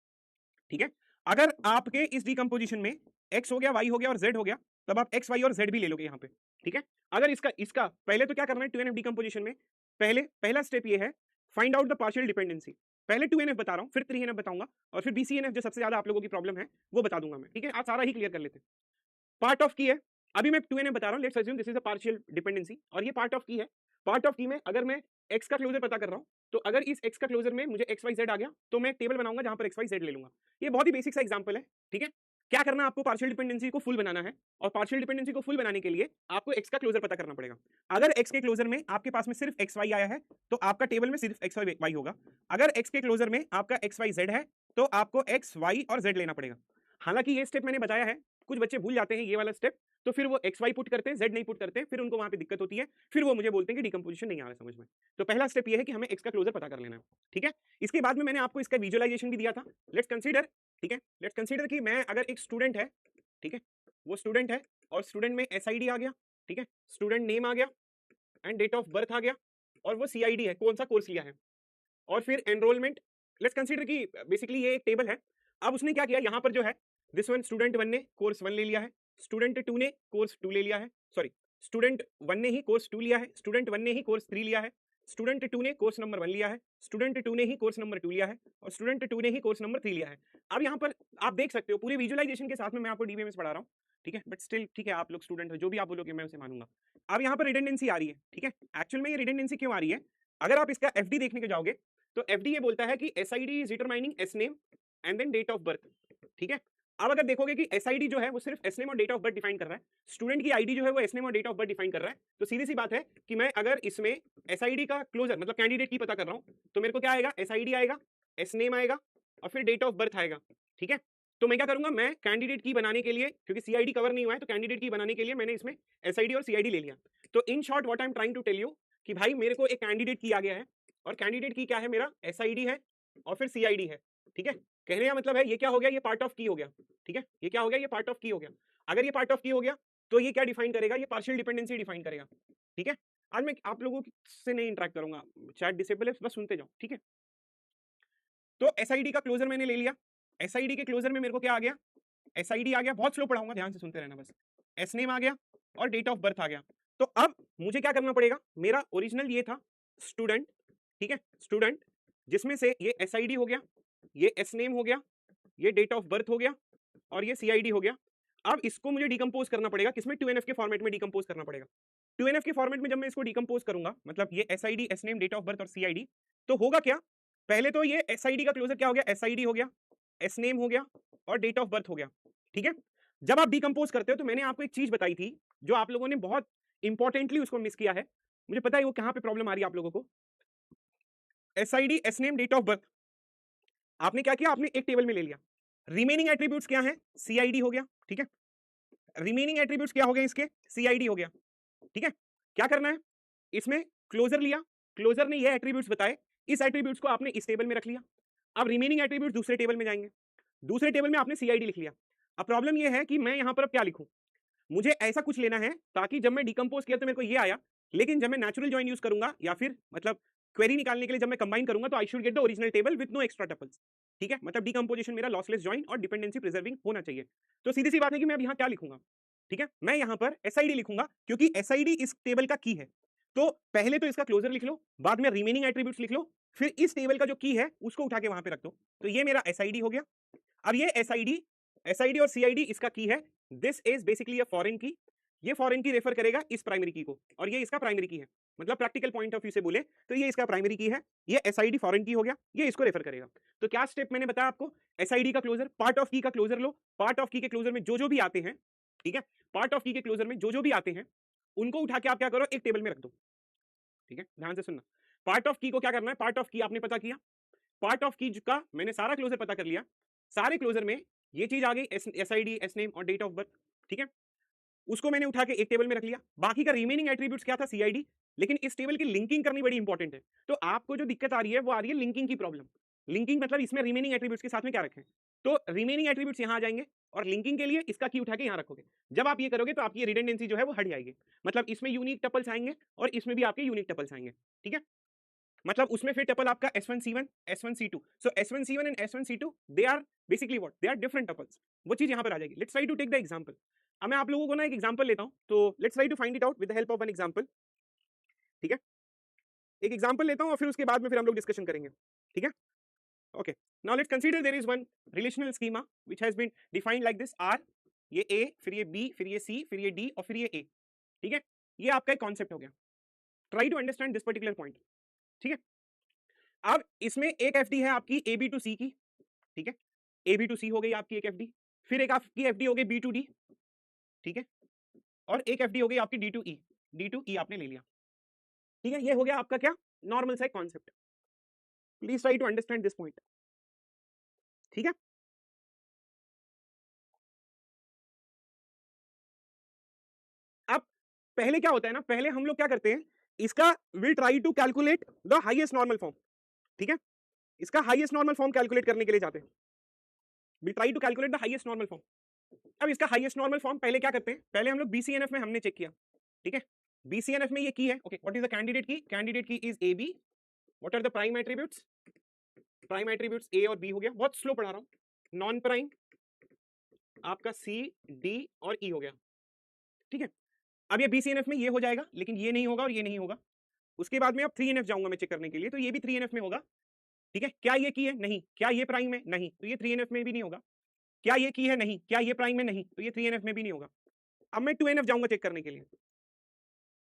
ठीक है। अगर आपके इस डीकंपोजिशन में x हो गया, y हो गया और z हो गया, तब आप x y और z भी ले लोगे यहाँ पे, ठीक है। अगर इसका पहले तो क्या करना है 2NF डीकंपोजिशन में, पहला स्टेप ये है, find out the partial dependency. पहले 2NF बता रहा हूँ, फिर 3NF बताऊंगा, और फिर BCNF जो सबसे ज्यादा आप लोगों की प्रॉब्लम है वो बता दूंगा मैं, ठीक है। आज सारा ही क्लियर कर लेते हैं। पार्ट ऑफ की है, अभी मैं 2NF बता रहा हूँ, let's assume this is a partial dependency, और ये पार्ट ऑफ की है। पार्ट ऑफ की में अगर मैं x का क्लोजर पता कर रहा हूँ, तो अगर इस x का क्लोजर में मुझे x y z आ गया तो मैं एक टेबल बनाऊंगा जहां पर x y z ले लूंगा। ये बहुत ही बेसिक सा एग्जांपल है, ठीक है। क्या करना, आपको पार्शियल डिपेंडेंसी को फुल बनाना है, और पार्शियल डिपेंडेंसी को फुल बनाने के लिए आपको x का क्लोजर पता करना पड़ेगा। अगर x के क्लोजर में आपके पास में सिर्फ x y आया है तो आपका टेबल में सिर्फ x y होगा। अगर x के क्लोजर में आपका x y z है तो आपको x y और z लेना पड़ेगा। हालांकि ये स्टेप मैंने बताया है, कुछ बच्चे भूल जाते हैं ये वाला स्टेप, तो फिर वो एक्स वाई पुट करते हैं, जेड नहीं पुट करते हैं, फिर उनको वहां पे दिक्कत होती है, फिर वो मुझे बोलते हैं कि डीकंपोजिशन नहीं आ रहा समझ में। तो पहला स्टेप ये है कि हमें एक्स का क्लोजर पता कर लेना है, ठीक है। इसके बाद में मैंने आपको इसका विजुअलाइजेशन भी दिया था, लेट्स कंसीडर, ठीक है, लेट्स कंसीडर कि मैं अगर एक स्टूडेंट है, ठीक है, वो स्टूडेंट है और स्टूडेंट में SID आ गया, ठीक है, स्टूडेंट नेम आ गया एंड डेट ऑफ बर्थ आ गया, और वो CID है, कौन सा कोर्स लिया है। और फिर एनरोलमेंट, लेट्स कंसीडर कि बेसिकली ये एक टेबल है। अब उसने क्या किया, यहाँ पर जो है दिस वन, स्टूडेंट 1 ने कोर्स 1 ले लिया है, स्टूडेंट 2 ने कोर्स 2 ले लिया है, सॉरी स्टूडेंट 1 ने ही कोर्स 2 लिया है, स्टूडेंट 1 ने ही कोर्स 3 लिया है, स्टूडेंट 2 ने कोर्स नंबर 1 लिया है, स्टूडेंट 2 ने ही कोर्स नंबर 2 लिया है, और स्टूडेंट 2 ने ही कोर्स नंबर 3 लिया है। अब यहाँ पर आप देख सकते हो पूरी विजुअलाइजेशन के साथ में मैं आपको DBMS पढ़ा रहा हूँ, ठीक है, बट स्टिल ठीक है, आप लोग स्टूडेंट हो, जो भी आप बोलोगे मैं उसे मानूंगा। अब यहाँ पर रिडंडेंसी आ रही है, ठीक है। एक्चुअल में ये रिडंडेंसी क्यों आ रही है, अगर आप इसका FD देखने के जाओगे तो FD ये बोलता है कि SID is determining S name and then date of birth, ठीक है। अब अगर देखोगे कि SID जो है वो सिर्फ S नेम और डेट ऑफ बर्थ डिफाइन कर रहा है, स्टूडेंट की ID जो है वो S नेम और डेट ऑफ बर्थ डिफाइन कर रहा है, तो सीधी सी बात है कि मैं अगर इसमें SID का क्लोजर मतलब कैंडिडेट की पता कर रहा हूं तो मेरे को क्या आएगा, SID आएगा, S नेम आएगा और फिर डेट ऑफ बर्थ आएगा, ठीक है। तो मैं क्या करूंगा, मैं कैंडिडेट की बनाने के लिए, क्योंकि CID कवर नहीं हुआ है तो कैंडिडेट की बनाने के लिए मैंने इसमें SID और CID ले लिया। तो in short what I am trying to tell you कि भाई मेरे को एक कैंडिडेट की आ गया है और कैंडिडेट की क्या है, मेरा SID है और फिर CID है, ठीक है। कहने का मतलब है ये क्या हो गया, ये पार्ट ऑफ की हो गया, ठीक है। ये क्या हो गया, ये पार्ट ऑफ की हो गया। अगर ये पार्ट ऑफ की हो गया तो ये क्या डिफाइन करेगा, ये पार्शियल डिपेंडेंसी डिफाइन करेगा, ठीक है। आज मैं आप लोगों से नहीं इंटरेक्ट करूंगा, चैट डिसेबल है, बस सुनते जाओ, ठीक है। तो SID का क्लोजर मैंने ले लिया, SID के क्लोजर में मेरे को क्या आ गया, SID आ गया, बहुत स्लो पढ़ाऊंगा, ध्यान से सुनते रहना बस। S नेम आ गया और डेट ऑफ बर्थ आ गया। तो अब मुझे क्या करना पड़ेगा, मेरा ओरिजिनल ये था स्टूडेंट, ठीक है, स्टूडेंट, जिसमें से ये SID हो गया, ये S नेम हो गया, ये डेट ऑफ बर्थ हो गया और ये CID हो गया। अब इसको मुझे डिकम्पोज करना पड़ेगा, किसमें, 2NF के फॉर्मेट में डिकम्पोज करना पड़ेगा। 2NF के फॉर्मेट में जब मैं इसको डिकम्पोज करूंगा, मतलब ये SID, S name, date of birth और CID, तो होगा क्या, पहले तो ये SID का क्लोजर क्या हो गया, SID हो गया, S नेम हो गया और डेट ऑफ बर्थ हो गया, ठीक है। जब आप डिकम्पोज करते हो तो मैंने आपको एक चीज बताई थी जो आप लोगों ने बहुत इंपॉर्टेंटली उसको मिस किया है, मुझे पता है वो कहां पे प्रॉब्लम आ रही है आप लोगों को। SID, S name, date of birth, आपने क्या किया, आपने एक टेबल में ले लिया। रिमेनिंग एट्रीब्यूट्स क्या है, CID हो गया, ठीक है। रिमेनिंग एट्रीब्यूट्स क्या हो गए इसके, CID हो गया, ठीक है। क्या करना है, इसमें क्लोजर लिया, क्लोजर ने ये एट्रीब्यूट्स बताए, इस एट्रीब्यूट्स को आपने इस टेबल में रख लिया। अब रिमेनिंग एट्रीब्यूट्स दूसरे टेबल में जाएंगे, दूसरे टेबल में आपने CID लिख लिया। अब प्रॉब्लम ये है कि मैं यहां पर अब क्या लिखूं, मुझे ऐसा कुछ लेना है ताकि जब मैं डिकम्पोज किया तो मेरे को ये आया, लेकिन जब मैं नेचुरल जॉइन यूज करूंगा या फिर मतलब क्वेरी निकालने के लिए जब मैं कंबाइन करूंगा तो I should get the original table with no extra tuples, ठीक है। मतलब डिकम्पोजिशन मेरा लॉसलेस जॉइन और डिपेंडेंसी प्रिजर्विंग होना चाहिए। तो सीधी सी बात है कि मैं अब यहाँ क्या लिखूंगा, ठीक है, मैं यहाँ पर SID लिखूंगा क्योंकि SID इस टेबल का की है। तो पहले तो इसका क्लोजर लिख लो, बाद में रिमेनिंग एट्रीब्यूट्स लिख लो, फिर इस टेबल का जो की है उसको उठा के वहां पे रख दो। तो ये मेरा SID हो गया। अब ये SID और CID इसका की है, this is basically a foreign की, ये फॉरेन की रेफर करेगा इस प्राइमरी की को, और ये इसका प्राइमरी की है, मतलब प्रैक्टिकल पॉइंट ऑफ व्यू से बोले तो ये इसका प्राइमरी की है, ये SID फॉरेन की हो गया, ये इसको रेफर करेगा। तो क्या स्टेप मैंने बताया आपको, SID का क्लोजर, पार्ट ऑफ की का क्लोजर लो, पार्ट ऑफ की के क्लोजर में जो जो भी आते हैं, ठीक है, पार्ट ऑफ की के क्लोजर में जो जो भी आते हैं उनको उठा के आप क्या करो, एक टेबल में रख दो, ठीक है। ध्यान से सुनना, पार्ट ऑफ की को क्या करना है, पार्ट ऑफ की आपने पता किया, पार्ट ऑफ की का मैंने सारा क्लोजर पता कर लिया, सारे क्लोजर में ये चीज आ गई, SID, S नेम और डेट ऑफ बर्थ, ठीक है, उसको मैंने उठा के एक टेबल में रख लिया। बाकी का रिमेनिंग एट्रीब्यूट्स क्या था, CID, लेकिन इस टेबल की लिंकिंग करनी बड़ी इंपॉर्टेंट है। तो आपको जो दिक्कत आ रही है वो आ रही है लिंकिंग की प्रॉब्लम। लिंकिंग मतलब इसमें रिमेनिंग एट्रीब्यूट्स के साथ में क्या रखें, तो रिमेनिंग एट्रीब्यूट्स यहाँ आ जाएंगे और लिंकिंग के लिए इसका की उठा के यहाँ रखोगे। जब आप ये करोगे तो आपकी रिडंडेंसी जो है वो हट जाएगी, मतलब इसमें यूनिक टपल्स आएंगे और इसमें भी आपके यूनिक टपल्स आएंगे, ठीक है। मतलब उसमें फिर टपल आपका S1C1, S1C2, so S1C1 and S1C2 they are basically what, they are different tuples, वो चीज यहाँ पर आ जाएगी। Let's try to take the example. अब मैं आप लोगों को ना एक एग्जांपल लेता हूँ, तो let's try to find it out with the help of one example, ठीक है। एक एग्जांपल लेता हूँ और फिर उसके बाद में फिर हम लोग डिस्कशन करेंगे, ठीक है। Okay, now let's consider there is one relational schema which has been defined like this, R, ये A, फिर ये B, फिर ये C, फिर ये D और फिर ये A, ठीक है। ये आपका एक कॉन्सेप्ट हो गया। Try to understand this particular point, ठीक है। अब इसमें एक FD है आपकी AB to C की, ठीक है, AB to C हो गई आपकी एक FD, फिर एक आपकी FD हो गई B to D, ठीक है, और एक FD हो गई आपकी D to E, D to E आपने ले लिया, ठीक है। ये हो गया आपका क्या, नॉर्मल सा concept. Please try to understand this point, ठीक है। अब पहले क्या होता है ना, पहले हम लोग क्या करते हैं, इसका will try to calculate the highest normal form, ठीक है, इसका हाईएस्ट नॉर्मल फॉर्म कैलकुलेट करने के लिए जाते हैं, will try to calculate the highest normal form. अब इसका हाईएस्ट नॉर्मल फॉर्म पहले क्या करते हैं, पहले हम लोग BCNF में हमने चेक किया, ठीक है, BCNF में ये की है, okay, what is the candidate key? Candidate key is AB, what are the prime attributes? Prime attributes A और B हो गया, बहुत स्लो पढ़ा रहा हूं। नॉन प्राइम आपका C, D और E हो गया, ठीक है। अब ये BCNF में ये हो जाएगा, लेकिन ये नहीं होगा और ये नहीं होगा। उसके बाद में अब 3NF जाऊंगा मैं चेक करने के लिए, तो ये भी 3NF में होगा, ठीक है। क्या ये की है? नहीं। क्या ये प्राइम है? नहीं, तो ये 3NF में भी नहीं होगा। क्या ये की है? नहीं। क्या ये प्राइम में? नहीं, तो ये 3NF में भी नहीं होगा। अब मैं 2NF जाऊंगा चेक करने के लिए,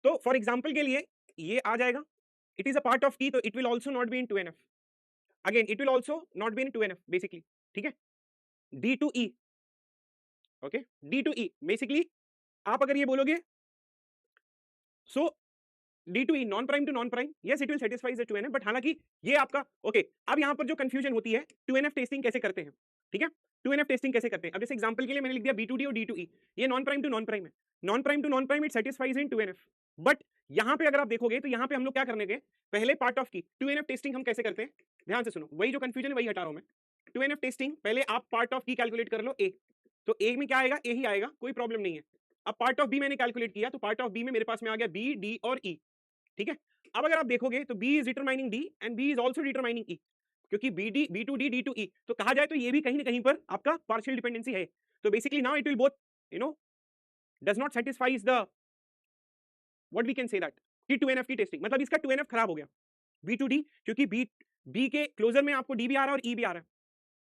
तो फॉर एग्जाम्पल के लिए ये आ जाएगा, it is a part of की, तो it will also not be in 2NF, again it will also not be in 2NF basically, ठीक है। D2E, ओके, D2E बेसिकली आप अगर ये बोलोगे, so D2E non prime to non prime, yes it will satisfy the 2NF, but हालांकि ये आपका ओके। अब यहाँ पर जो कंफ्यूजन होती है, 2NF टेस्टिंग कैसे करते हैं, ठीक है। 2NF टेस्टिंग कैसे करते हैं? अब जैसे एग्जांपल के लिए मैंने लिख दिया B2D और D2E, ये non prime to non prime है, non prime to non prime it satisfies in 2NF, but यहाँ पे अगर आप देखोगे तो यहाँ पे हम लोग क्या करने के, पहले पार्ट ऑफ की 2NF टेस्टिंग हम कैसे करते हैं, ध्यान से सुनो, वही जो कंफ्यूजन है वही हटा रहा हूं मैं। 2NF टेस्टिंग पहले आप पार्ट ऑफ की कैलकुलेट कर लो A, तो A में क्या आएगा? A ही आएगा, कोई प्रॉब्लम नहीं है। अब पार्ट ऑफ B मैंने कैलकुलेट किया, तो पार्ट ऑफ B में मेरे पास में आ गया B, D और E, ठीक है। अब अगर आप देखोगे तो B is determining D and B is also determining E, क्योंकि BD B2D D2E, तो कहा जाए तो ये भी कहीं ना कहीं पर आपका पार्शियल डिपेंडेंसी है। तो basically now it will both you know does not satisfies the what we can say that कि 2NF की टेस्टिंग, मतलब इसका 2NF खराब हो गया B2D, क्योंकि B के क्लोजर में आपको D भी आ रहा है और E भी आ रहा है,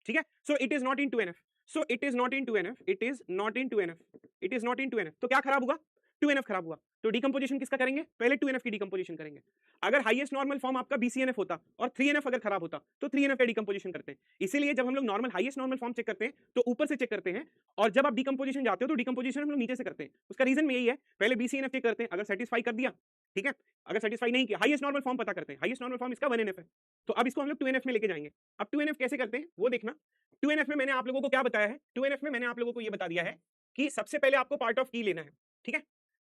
ठीक है। So it is not in 2NF, so it is not in 2NF, it is not in 2NF, it is not in 2NF, तो क्या खराब हुआ? 2NF खराब हुआ। तो डिकम्पोजिशन किसका करेंगे? पहले 2NF की डिकम्पोजिशन करेंगे। अगर हाईएस्ट नॉर्मल फॉर्म आपका BCNF होता और 3NF अगर खराब होता तो 3NF का डिकम्पोजिशन करते हैं। इसीलिए जब हम लोग normal highest normal form check करते हैं तो ऊपर से चेक करते हैं, और जब आप डिकम्पोजिशन जाते हो तो डिकम्पोजिशन हम लोग नीचे से करते हैं। उसका रीजन यही है, पहले BCNF चेक करते हैं, अगर सेटिस्फाई कर दिया, ठीक है, अगर सेटिस्फाई नहीं किया, हाईएस्ट नॉर्मल फॉर्म पता करते हैं, हाईएस्ट नॉर्मल फॉर्म इसका 1NF है, तो अब इसको हम लोग 2NF में लेके जाएंगे। अब 2NF कैसे करते हैं वो देखना। 2NF में मैंने आप लोगों को क्या बताया है? 2NF में मैंने आप लोगों को ये बता दिया है कि सबसे पहले आपको पार्ट ऑफ की लेना है, ठीक है।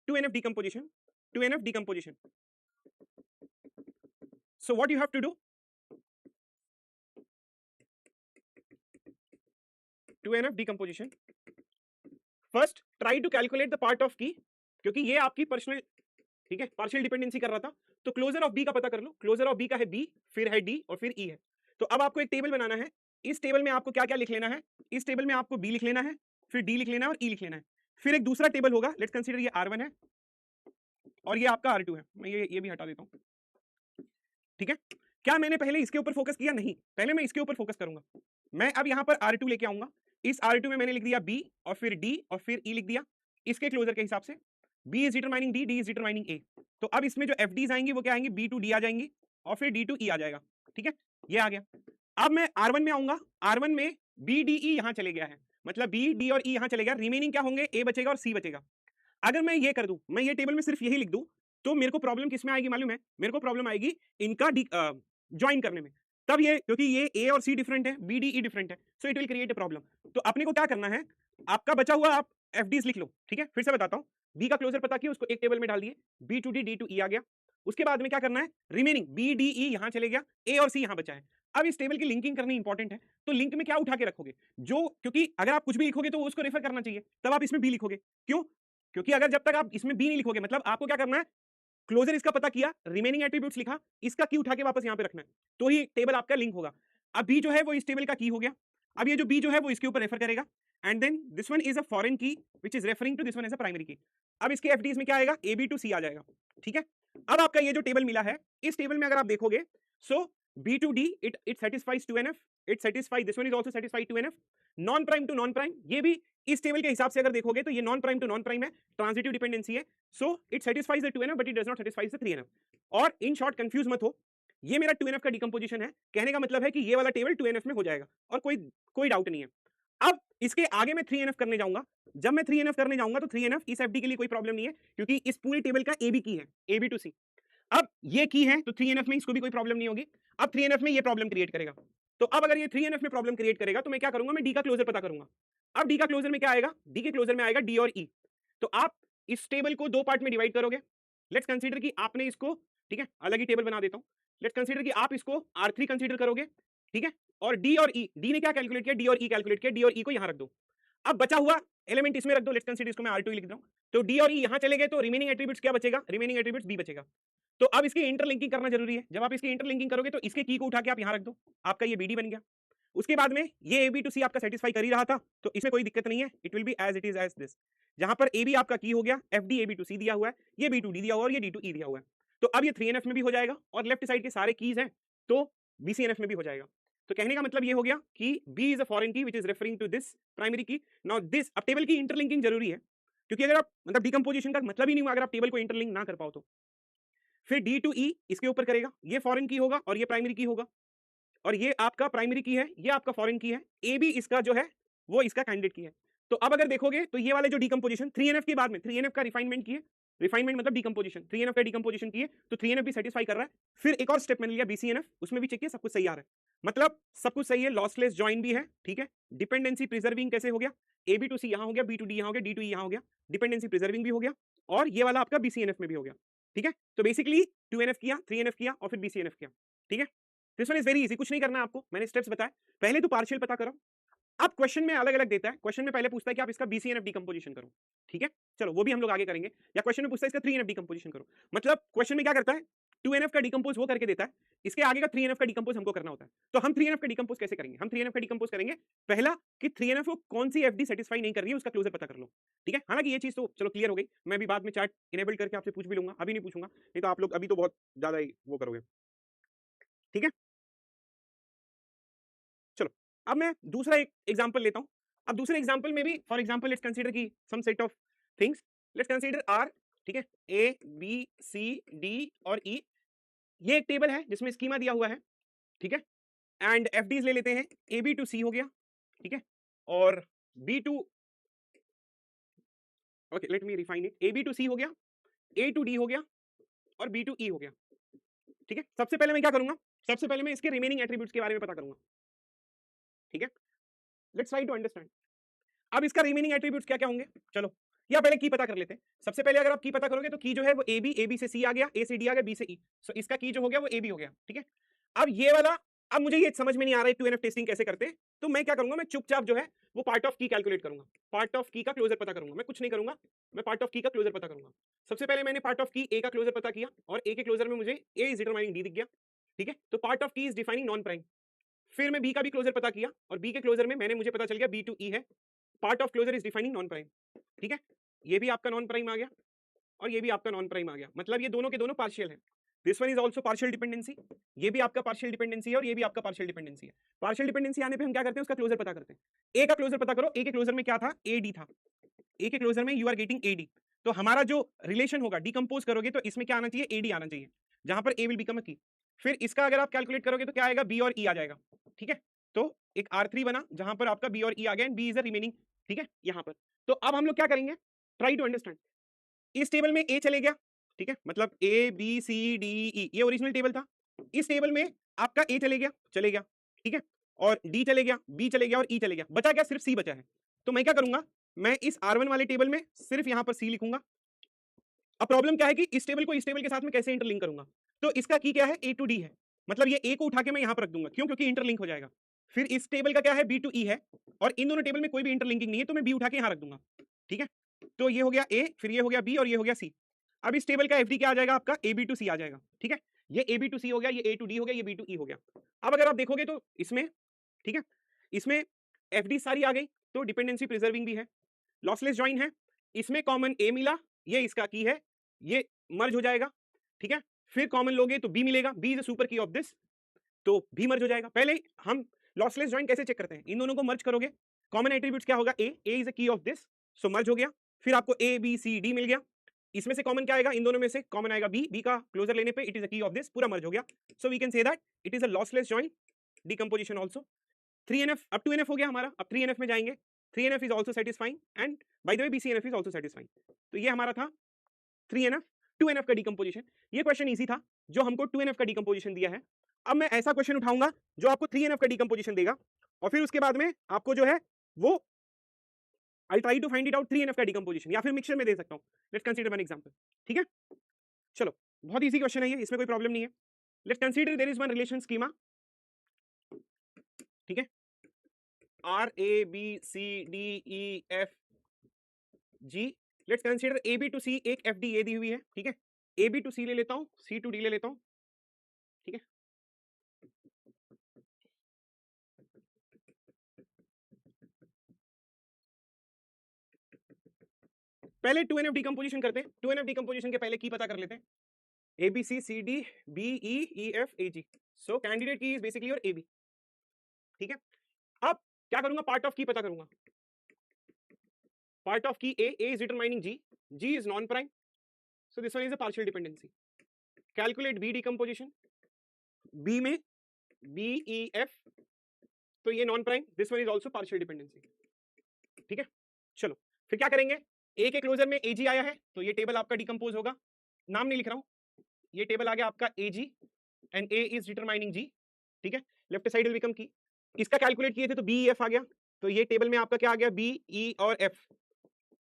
2NF decomposition, 2NF decomposition. So what you have to do? 2NF decomposition. First, try to calculate the part of key, क्योंकि ये आपकी पर्सनल, ठीक है, पार्शियल डिपेंडेंसी कर रहा था, तो क्लोजर ऑफ B का पता कर लो। क्लोजर ऑफ B का है B, फिर है D और फिर E है। तो अब आपको एक टेबल बनाना है, इस टेबल में आपको क्या क्या लिख लेना है? इस टेबल में आपको B लिख लेना है, फिर D लिख लेना है और E लिख लेना है। फिर एक दूसरा टेबल होगा, लेट्स कंसीडर ये R1 है और ये आपका R2 है, मैं ये भी हटा देता हूं, ठीक है। क्या मैंने पहले इसके ऊपर फोकस किया? नहीं, पहले मैं इसके ऊपर फोकस करूंगा। मैं अब यहां पर R2 लेके आऊंगा, इस R2 में मैंने लिख दिया B और फिर D और फिर E लिख दिया इसके क्लोजर के हिसाब से। B is determining D, D is determining A, तो अब इसमें जो FDs आएंगी वो क्या आएंगी? B to D आ जाएंगी और फिर D to E आ जाएगा, ठीक है, ये आ गया। अब मैं R1 में आऊंगा, R1 में B D E यहां चले गया है, मतलब B D और E यहां चले गया, रिमेनिंग क्या होंगे? A बचेगा और C बचेगा। अगर मैं ये कर दूं, मैं ये टेबल में सिर्फ यही लिख दूं, तो मेरे को प्रॉब्लम किसमें आएगी मालूम है? मेरे को प्रॉब्लम आएगी इनका ज्वाइन करने में, तब ये, क्योंकि ये A और C डिफरेंट है, B D E डिफरेंट है, so it will create a problem. तो अपने को क्या करना है, आपका बचा हुआ आप FDs लिख लो, ठीक है। फिर से बताता हूं, B का क्लोजर पता किया, उसको एक टेबल में डाल दिए, B to D, D to E आ गया। उसके बाद में क्या करना है? रिमेनिंग B D E यहां चले गया, A और C यहां बचा है। अब इस टेबल की लिंकिंग करनी इंपॉर्टेंट है, तो लिंक में क्या उठा के रखोगे? जो, क्योंकि अगर आप कुछ भी लिखोगे तो उसको रेफर करना चाहिए, तब आप इसमें B लिखोगे। क्यों? क्योंकि अगर जब तक आप इसमें B नहीं लिखोगे, मतलब आपको क्या करना है, क्लोजर इसका पता किया, रिमेनिंग एट्रीब्यूट्स लिखा, इसका की उठा के वापस यहां पे रखना है, तो ही टेबल आपका लिंक होगा। अब B जो है वो इस टेबल का की हो गया, अब ये जो B जो है वो इसके ऊपर रेफर करेगा, and then this one is a foreign key which is referring to this one as a primary key. अब इसके FDs में क्या आएगा? AB to C आ जाएगा, ठीक है। अब आपका ये जो टेबल मिला है, इस टेबल में अगर आप देखोगे, सो B to D it satisfies 2NF, it satisfies this one is also satisfied 2NF, non prime to non prime, ये भी इस टेबल के हिसाब से अगर देखोगे तो ये non prime to non prime है, ट्रांजिटिव डिपेंडेंसी है, so it satisfies the 2NF but it does not satisfies the 3NF। और इन शॉर्ट कंफ्यूज मत हो, ये मेरा 2NF का डिकम्पोजिशन है, कहने का मतलब है कि ये वाला टेबल 2NF में हो जाएगा और कोई डाउट नहीं है। अब इसके आगे मैं 3NF करने जाऊंगा, जब मैं 3NF करने जाऊंगा तो 3NF इस FD के लिए कोई प्रॉब्लम नहीं है, क्योंकि इस पूरी टेबल का AB की है, AB to C। अब ये की है तो 3NF में इसको भी कोई प्रॉब्लम नहीं होगी। अब 3NF में ये प्रॉब्लम क्रिएट करेगा, तो अब अगर ये 3NF में प्रॉब्लम क्रिएट करेगा तो मैं क्या करूंगा? मैं D का क्लोजर पता करूंगा। अब D का क्लोजर में क्या आएगा? D के क्लोजर में आएगा D और E। तो आप इस टेबल को दो पार्ट में डिवाइड करोगे। लेट्स कंसीडर कि आपने इसको, ठीक है, अलग ही टेबल बना देता हूं, लेट्स कंसीडर कि आप इसको R3 कंसीडर करोगे, ठीक है, और D और E, D ने क्या कैलकुलेट किया? D और E कैलकुलेट किया, D और E को यहां रख दो। अब बचा हुआ एलिमेंट इसमें रख दो, लेट्स कंसीडर इसको मैं R2 लिख रहा हूं, तो D और E यहां चले गए, तो रिमेनिंग एट्रीब्यूट्स क्या बचेगा, रिमेनिंग एट्रीब्यूट्स B बचेगा। तो अब इसकी इंटरलिंकिंग करना जरूरी है, जब आप इसकी इंटरलिंकिंग करोगे तो इसके की को उठा के आप यहां रख दो, आपका ये BD बन गया। उसके बाद में ये AB टू C आपका सेटिस्फाई कर ही रहा था, तो इसमें कोई दिक्कत नहीं है, it will be as it is as this. जहां पर AB आपका की हो गया, FD AB टू C दिया हुआ है, ये B टू D दिया हुआ है और ये D टू E दिया हुआ है, तो अब ये 3NF में भी हो जाएगा और लेफ्ट साइड के सारे कीज हैं तो BCNF में भी हो जाएगा। तो कहने का मतलब ये हो गया कि B is a foreign key which is referring to this primary key. Now this, अब टेबल की इंटरलिंकिंग जरूरी है, क्योंकि अगर आप मतलब डिकम्पोजिशन का मतलब ही नहीं हुआ अगर आप टेबल को इंटरलिंक ना कर पाओ तो। फिर D टू E इसके ऊपर करेगा, ये फॉरेन की होगा और ये प्राइमरी की होगा, और ये आपका प्राइमरी की है, ये आपका फॉरेन की है, ए भी इसका जो है वो इसका कैंडिडेट की है। तो अब अगर देखोगे तो ये वाले जो डिकम्पोजिशन 3NF के बाद में 3NF का रिफाइनमेंट किए, रिफाइनमेंट मतलब डिकम्पोजिशन, 3NF का डिकम्पोजिशन किए तो 3NF भी सेटिस्फाई कर रहा है। फिर एक और स्टेप मैंने लिया BCNF, उसमें भी चेक किया सब कुछ सही आ रहा है, मतलब सब कुछ सही है, लॉसलेस जॉइन भी है, ठीक है। डिपेंडेंसी प्रिजर्विंग कैसे हो गया, AB टू C यहाँ हो गया, B टू D यहाँ हो गया, D टू E यहाँ हो गया, डिपेंडेंसी प्रिजर्विंग भी हो गया, और ये वाला आपका BCNF में भी हो गया, ठीक है। तो बेसिकली 2NF किया, 3NF किया और फिर BCNF किया, ठीक है। This one is very easy, कुछ नहीं करना आपको, मैंने स्टेप्स बताए। पहले तो पार्शियल पता करो, अब क्वेश्चन में अलग अलग देता है, क्वेश्चन में पहले पूछता है कि आप इसका BCNF डिकम्पोजिशन करो, ठीक है, चलो वो भी हम लोग आगे करेंगे। या क्वेश्चन में पूछता है इसका 3NF डिकम्पोजिशन करो, मतलब क्वेश्चन में क्या करता है 2NF का डिकम्पोज वो करके देता है, इसके आगे का 3NF का डिकम्पोज हमको करना होता है। तो हम 3NF का डिकम्पोज कैसे करेंगे, हम 3NF का डिकम्पोज करेंगे पहला कि 3NF को कौन सी FD सेटिस्फाई नहीं कर रही है उसका क्लोजर पता कर लो, ठीक है। हालांकि ये चीज तो चलो क्लियर हो गई, मैं भी बाद में चार्ट इनेबल करके आपसे पूछ भी लूंगा, अभी नहीं पूछूंगा, नहीं तो आप लोग अभी तो बहुत ज्यादा ही वो करोगे, ठीक है। चलो अब मैं दूसरा एक एग्जांपल लेता हूं। अब दूसरे एग्जांपल में भी फॉर एग्जांपल लेट्स कंसीडर की some set of things, let's consider R, ठीक है, A B C D और E, ये एक टेबल है जिसमें स्कीमा दिया हुआ है, ठीक है। एंड FDs ले लेते हैं, AB टू C हो गया, ठीक है, और B to, okay let me refine it, AB to C हो गया, A टू D हो गया और B टू E हो गया, ठीक है। सबसे पहले मैं क्या करूंगा, सबसे पहले मैं इसके रिमेनिंग एट्रीब्यूट्स के बारे में पता करूंगा, ठीक है। Let's try to understand. अब इसका रिमेनिंग एट्रीब्यूट्स क्या क्या होंगे, चलो या पहले की पता कर लेते हैं। सबसे पहले अगर आप की पता करोगे तो की जो है वो AB से C आ गया, A से D आ गया, B से E, सो इसका की जो हो गया वो AB हो गया, ठीक है। अब ये वाला, अब मुझे ये समझ में नहीं आ रहा है 2NF टेस्टिंग कैसे करते हैं, तो मैं क्या करूंगा, मैं चुपचाप जो है वो पार्ट ऑफ की कैलकुलेट करूंगा, पार्ट ऑफ की का क्लोजर पता करूंगा, मैं कुछ नहीं करूंगा, मैं पार्ट ऑफ की का क्लोजर पता करूंगा। सबसे पहले मैंने पार्ट ऑफ की A का क्लोजर पता किया और A के क्लोजर में मुझे A इज डिटरमाइनिंग D दिख गया, ठीक है। तो part of key is defining non prime. फिर मैं B का भी क्लोजर पता किया और B के क्लोजर में मैंने मुझे पता चल गया B टू E है, part of closure is defining non prime, ठीक है। ये भी आपका नॉन प्राइम आ गया और ये भी आपका नॉन प्राइम आ गया, मतलब ये दोनों के दोनों पार्शियल है। This one is also partial dependency, ये भी आपका पार्शियल डिपेंडेंसी है और ये भी आपका पार्शियल डिपेंडेंसी है। पार्शियल डिपेंडेंसी आने पे हम क्या करते हैं, उसका क्लोजर पता करते हैं। ए का क्लोजर पता करो, ए के क्लोजर में क्या था, AD था, ए के क्लोजर में यू आर गेटिंग AD, तो हमारा जो रिलेशन होगा डिकम्पोज करोगे तो इसमें क्या आना चाहिए, AD आना चाहिए, जहां पर A विल बिकम अ की। फिर इसका अगर आप कैलकुलेट करोगे तो क्या आएगा, B और E आ जाएगा, ठीक है। तो एक R3 बना जहां पर आपका B और E आ गया, B इज द रिमेनिंग, ठीक है, यहां पर। तो अब हम लोग क्या करेंगे, ट्राई टू अंडरस्टैंड। इस टेबल में A चले गया, ठीक है, मतलब ABCDE ये ओरिजिनल टेबल था, इस टेबल में आपका A चले गया, ठीक है, और D चले गया, B चले गया और E चले गया, बचा क्या, सिर्फ C बचा है। तो मैं क्या करूंगा, मैं इस R1 वाले टेबल में सिर्फ यहां पर C लिखूंगा। अब प्रॉब्लम क्या है कि इस टेबल को इस टेबल के साथ में कैसे इंटरलिंक करूंगा, तो इसका की क्या है, A टू D है, मतलब ये A को उठा के मैं यहां पर रख दूंगा, क्यों, क्योंकि इंटरलिंक हो जाएगा। फिर इस टेबल का क्या है, B टू E है, और इन दोनों टेबल में कोई भी इंटरलिंकिंग नहीं है, तो मैं B उठा के यहां रख दूंगा, ठीक है। तो ये हो गया A, फिर ये हो गया B और ये हो गया C। अब इस टेबल का FD क्या आ जाएगा आपका, AB टू C आ जाएगा, ठीक है। ये AB टू C हो गया, ये A टू D हो गया, ये B टू E हो गया। अब अगर आप देखोगे तो इसमें, ठीक है, इसमें FD सारी आ गई, तो डिपेंडेंसी प्रिजर्विंग भी है, लॉसलेस जॉइन है, इसमें कॉमन A मिला, ये इसका की है, ये मर्ज हो जाएगा, ठीक है। फिर कॉमन लोगे तो B मिलेगा, B इज अ सुपर की ऑफ दिस, तो B मर्ज हो जाएगा। पहले हम लॉसलेस जॉइन कैसे चेक करते हैं, इन दोनों को मर्ज करोगे, कॉमन एट्रीब्यूट्स क्या होगा, A is a key of this, सो मर्ज हो गया। फिर आपको ABCD मिल गया, इसमें से कॉमन क्या आएगा, इन दोनों में से कॉमन आएगा B का क्लोजर लेने पे it is a key of this, पूरा मर्ज हो गया। So we can say that it is a lossless join decomposition also. 3NF, अब 2NF हो गया हमारा, अब 3NF में जाएंगे, 3NF is also satisfying and by the way BCNF is also satisfying. तो ये हमारा था 3NF, 2NF का डिकम्पोजिशन। ये क्वेश्चन इजी था जो हमको 2NF का डिकम्पोजिशन दिया है। अब मैं ऐसा क्वेश्चन उठाऊंगा जो आपको 3NF का डिकम्पोजिशन देगा, और फिर उसके बाद में आपको जो है वो I try to find it out 3NF का डिकम्पोजिशन, या फिर मिक्सचर में दे सकता हूं। लेट्स कंसीडर वन एग्जांपल, ठीक है। चलो बहुत इजी क्वेश्चन है ये, इसमें कोई प्रॉब्लम नहीं है। Let's consider there is one relation schema, ठीक है, R A B C D E F G, let's consider A B to C एक F D A दी हुई है, ठीक है, A B to C ले लेता हूँ, C to D ले लेता हूँ, ठीक है। पहले 2NF डिकम्पोजिशन करते हैं। 2NF डिकम्पोजिशन के पहले की पता कर लेते हैं, A B C C D B E E F A G, so candidate key is basically your A B, ठीक है। अब क्या करूंगा, पार्ट ऑफ की पता करूंगा, पार्ट ऑफ की A is determining G, G is non prime, so this one is a partial dependency. Calculate B decomposition, B में B E F, तो ये non prime, this one is also partial dependency, ठीक है। चलो फिर क्या करेंगे, ए के क्लोजर में AG आया है, तो ये टेबल आपका डिकम्पोज होगा, नाम नहीं लिख रहा हूं, ये टेबल आ गया आपका AG and A is determining G, ठीक है। लेफ्ट साइड विल बिकम की, इसका कैलकुलेट किए थे तो BEF आ गया, तो ये टेबल में आपका क्या आ गया, BE और F,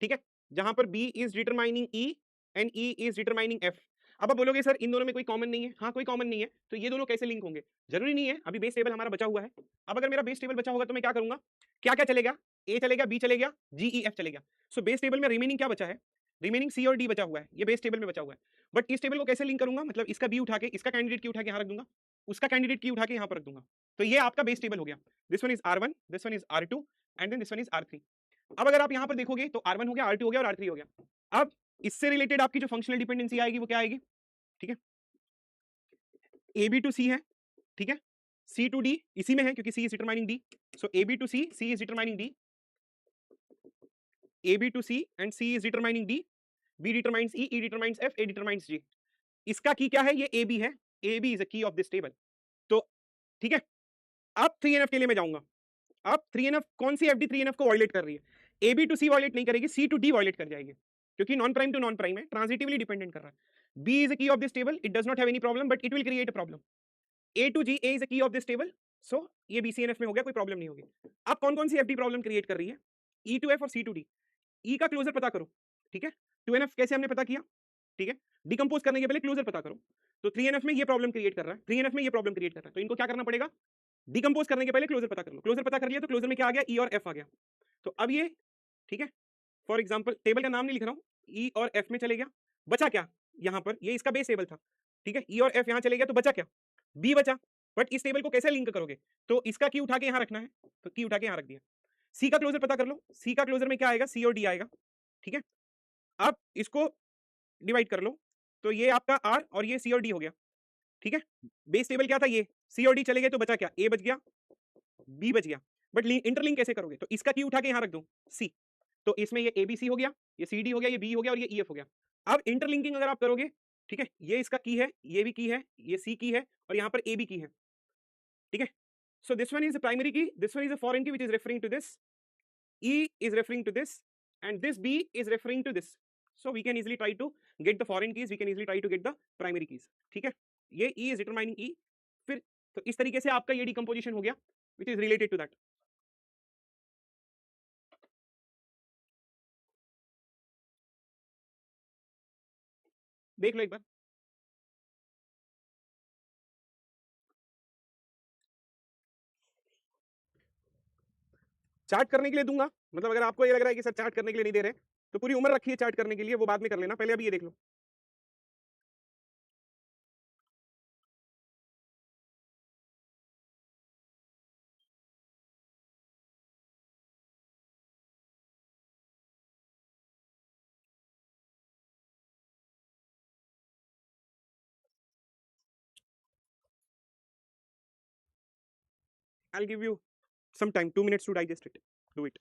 ठीक है, जहां पर B is determining E and E is determining F। अब आप बोलोगे सर इन दोनों में कोई कॉमन नहीं है, हाँ कोई कॉमन नहीं है, तो ये दोनों कैसे लिंक होंगे, जरूरी नहीं है, अभी बेस टेबल हमारा बचा हुआ है। अब अगर मेरा बेस टेबल बचा होगा तो मैं क्या करूंगा, क्या क्या चलेगा, A चलेगा, B चलेगा, GEF चलेगा, सो बेस टेबल में रिमेनिंग क्या बचा है, रिमेनिंग C और D बचा हुआ है, ये बेस टेबल में बचा हुआ है। बट इस टेबल को कैसे लिंक करूंगा, मतलब इसका B उठा के, इसका कैंडिडेट की उठा के यहाँ रख दूंगा, उसका कैंडिडेट की उठा के यहाँ पर रख दूंगा, तो ये आपका बेस टेबल हो गया। This one is R1, this one is R2 and then this one is R3। अब अगर आप यहाँ पर देखोगे तो R1 हो गया, R2 हो गया और R3 हो गया। अब इससे रिलेटेड आपकी जो फंक्शनल डिपेंडेंसी आएगी वो क्या आएगी, ठीक है, AB टू C है, ठीक है, C टू D इसी में है क्योंकि C is determining D, so AB to C, C is determining D, AB to C and C is determining D, B determines E, E determines F, A determines G। इसका की क्या है, ये AB है, AB is a key of this table, तो ठीक है। अब 3NF के लिए मैं जाऊंगा, अब 3NF कौन सी FD 3NF को वायलेट कर रही है, AB टू C वायलेट नहीं करेगी, C टू D वायलेट कर जाएगी, क्योंकि non prime to non prime है, ट्रांजिटिवली डिपेंडेंट कर रहा है। B is a key of this table, it does not have any problem but it will create a problem. A to G, A is a key of this table, सो ये BCNF में हो गया, कोई प्रॉब्लम नहीं होगी। अब कौन कौन सी FD प्रॉब्लम क्रिएट कर रही है, E टू F और C टू D। E का क्लोजर पता करो, ठीक है, 2NF कैसे हमने पता किया, ठीक है, डिकम्पोज करने के पहले क्लोजर पता करो, तो 3NF में ये प्रॉब्लम क्रिएट कर रहा है, 3NF में ये प्रॉब्लम क्रिएट कर रहा है, तो इनको क्या करना पड़ेगा, डिकम्पोज करने के पहले क्लोजर पता कर लो, क्लोजर पता कर लिया तो क्लोजर में क्या आ गया, E और F आ गया, तो अब ये, ठीक है, फॉर एग्जाम्पल टेबल का नाम नहीं लिख रहा हूँ, E और F में चले गया, बचा क्या, यहाँ पर ये इसका बेस टेबल था, ठीक है, E और F यहाँ चले गया तो बचा क्या, B बचा। बट इस टेबल को कैसे लिंक करोगे, तो इसका की उठा के यहाँ रखना है, तो की उठा के यहाँ रख दिया। C का क्लोजर पता कर लो, C का क्लोजर में क्या आएगा, C और D आएगा, ठीक है। अब इसको डिवाइड कर लो, तो ये आपका R और ये C और D हो गया, ठीक है। बेस टेबल क्या था, ये C और D चले गए तो बचा क्या, A बच गया, B बच गया, बट इंटरलिंक कैसे करोगे, तो इसका की उठा के यहाँ रख दो C, तो इसमें ये ABC हो गया, ये CD हो गया, ये B हो गया और ये EF हो गया। अब इंटरलिंकिंग अगर आप करोगे, ठीक है, ये इसका की है, ये भी की है, ये C की है और यहाँ पर A भी की है, ठीक है। So this one is a primary key, this one is a foreign key which is referring to this, E is referring to this and this B is referring to this. So we can easily try to get the foreign keys, we can easily try to get the primary keys, ठीक है। ये E is determining E, फिर तो इस तरीके से आपका ये डिकम्पोजिशन हो गया which is related to that। देख लो एक बार, चार्ट करने के लिए दूंगा, मतलब अगर आपको ये लग रहा है कि सर चार्ट करने के लिए नहीं दे रहे तो पूरी उम्र रखिए चार्ट करने के लिए, वो बाद में कर लेना, पहले अभी ये देख लो। I'll give you some time, 2 minutes to digest it, do it।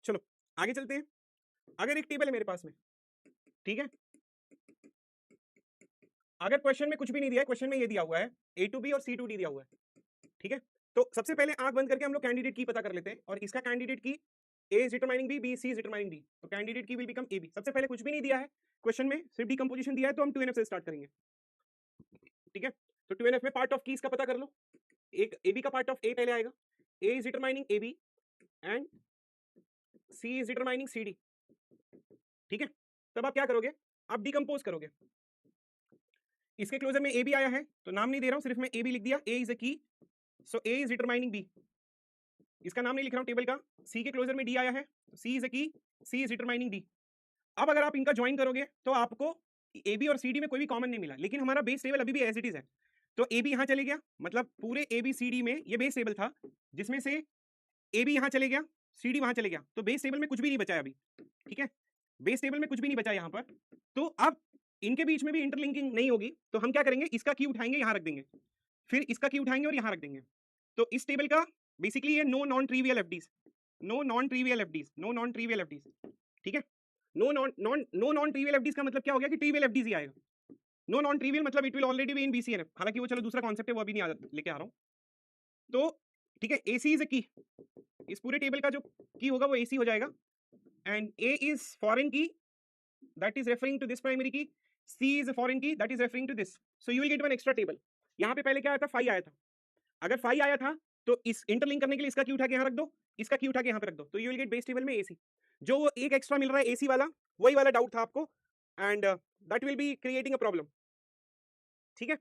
चलो आगे चलते हैं। अगर एक टेबल है मेरे पास में, ठीक है, अगर क्वेश्चन में कुछ भी नहीं दिया है, क्वेश्चन में ये दिया हुआ है ए टू बी और सी टू डी दिया हुआ है, ठीक है, तो सबसे पहले आंख बंद करके हम लोग कैंडिडेट की पता कर लेते हैं, और इसका candidate key A is determining B, B C is determining D, तो candidate key will become A B. सबसे पहले कुछ भी नहीं दिया है क्वेश्चन में, सिर्फ डीकंपोजिशन दिया है, तो हम 2NF से स्टार्ट करेंगे, ठीक है। तो 2NF में पार्ट ऑफ कीज का पता कर लो, एक ए बी का पार्ट ऑफ ए पहले आएगा, A is determining A B and C is determining C D, ठीक है। तब आप क्या करोगे, आप डिकम्पोज करोगे। इसके क्लोजर में ए बी आया है तो नाम नहीं दे रहा हूं, सिर्फ मैं ए बी लिख दिया, ए इज अ की, सो ए इज डिटरमाइनिंग बी, इसका नाम नहीं लिख रहा हूं टेबल का। सी के क्लोजर में डी आया है, सी इज अ की, सी इज डिटरमाइनिंग डी। अब अगर आप इनका ज्वाइन करोगे तो आपको ए बी और सी डी में कोई भी कॉमन नहीं मिला, लेकिन हमारा बेस टेबल अभी भी एज इट इज है, तो ए बी यहां चले गया, मतलब पूरे ए बी सी डी में ये बेस टेबल था, जिसमें से ए बी यहां चले गया, सी डी वहां चले गया, तो बेस टेबल में कुछ भी नहीं बचा है अभी, ठीक है, बेस टेबल में कुछ भी नहीं बचा यहां पर। तो अब इनके बीच में भी इंटरलिंकिंग नहीं होगी, तो हम क्या करेंगे, इसका की उठाएंगे यहां रख देंगे, फिर इसका की उठाएंगे और यहां रख देंगे। तो इस टेबल का बेसिकली ये no non trivial FDs, no non trivial FDs, no non trivial FDs, ठीक है। नो नॉन ट्रिवियल एफडीज का मतलब क्या हो गया कि ट्रिवियल एफडीज ही आएगा। नो नॉन ट्रिवियल मतलब it will already be in BCNF, हालांकि वो चलो दूसरा कॉन्सेप्ट है, वो अभी नहीं लेके आ रहा हूं। तो ठीक है, एसी इज अ की, इस पूरे टेबल का जो की होगा वो एसी हो जाएगा, and A is foreign key, that is referring to this primary key, C is a foreign key, that is referring to this, so you will get one extra table. यहाँ पे पहले क्या आया था, 5 आया था, अगर 5 आया था तो इस इंटरलिंक करने के लिए इसका की उठा के यहाँ रख दो, इसका की उठा के यहाँ पे रख दो, तो you will gate base table में एसी। जो वो एक एक्स्ट्रा मिल रहा है एसी वाला, वही वाला डाउट था आपको, and that will be creating a problem, ठीक है।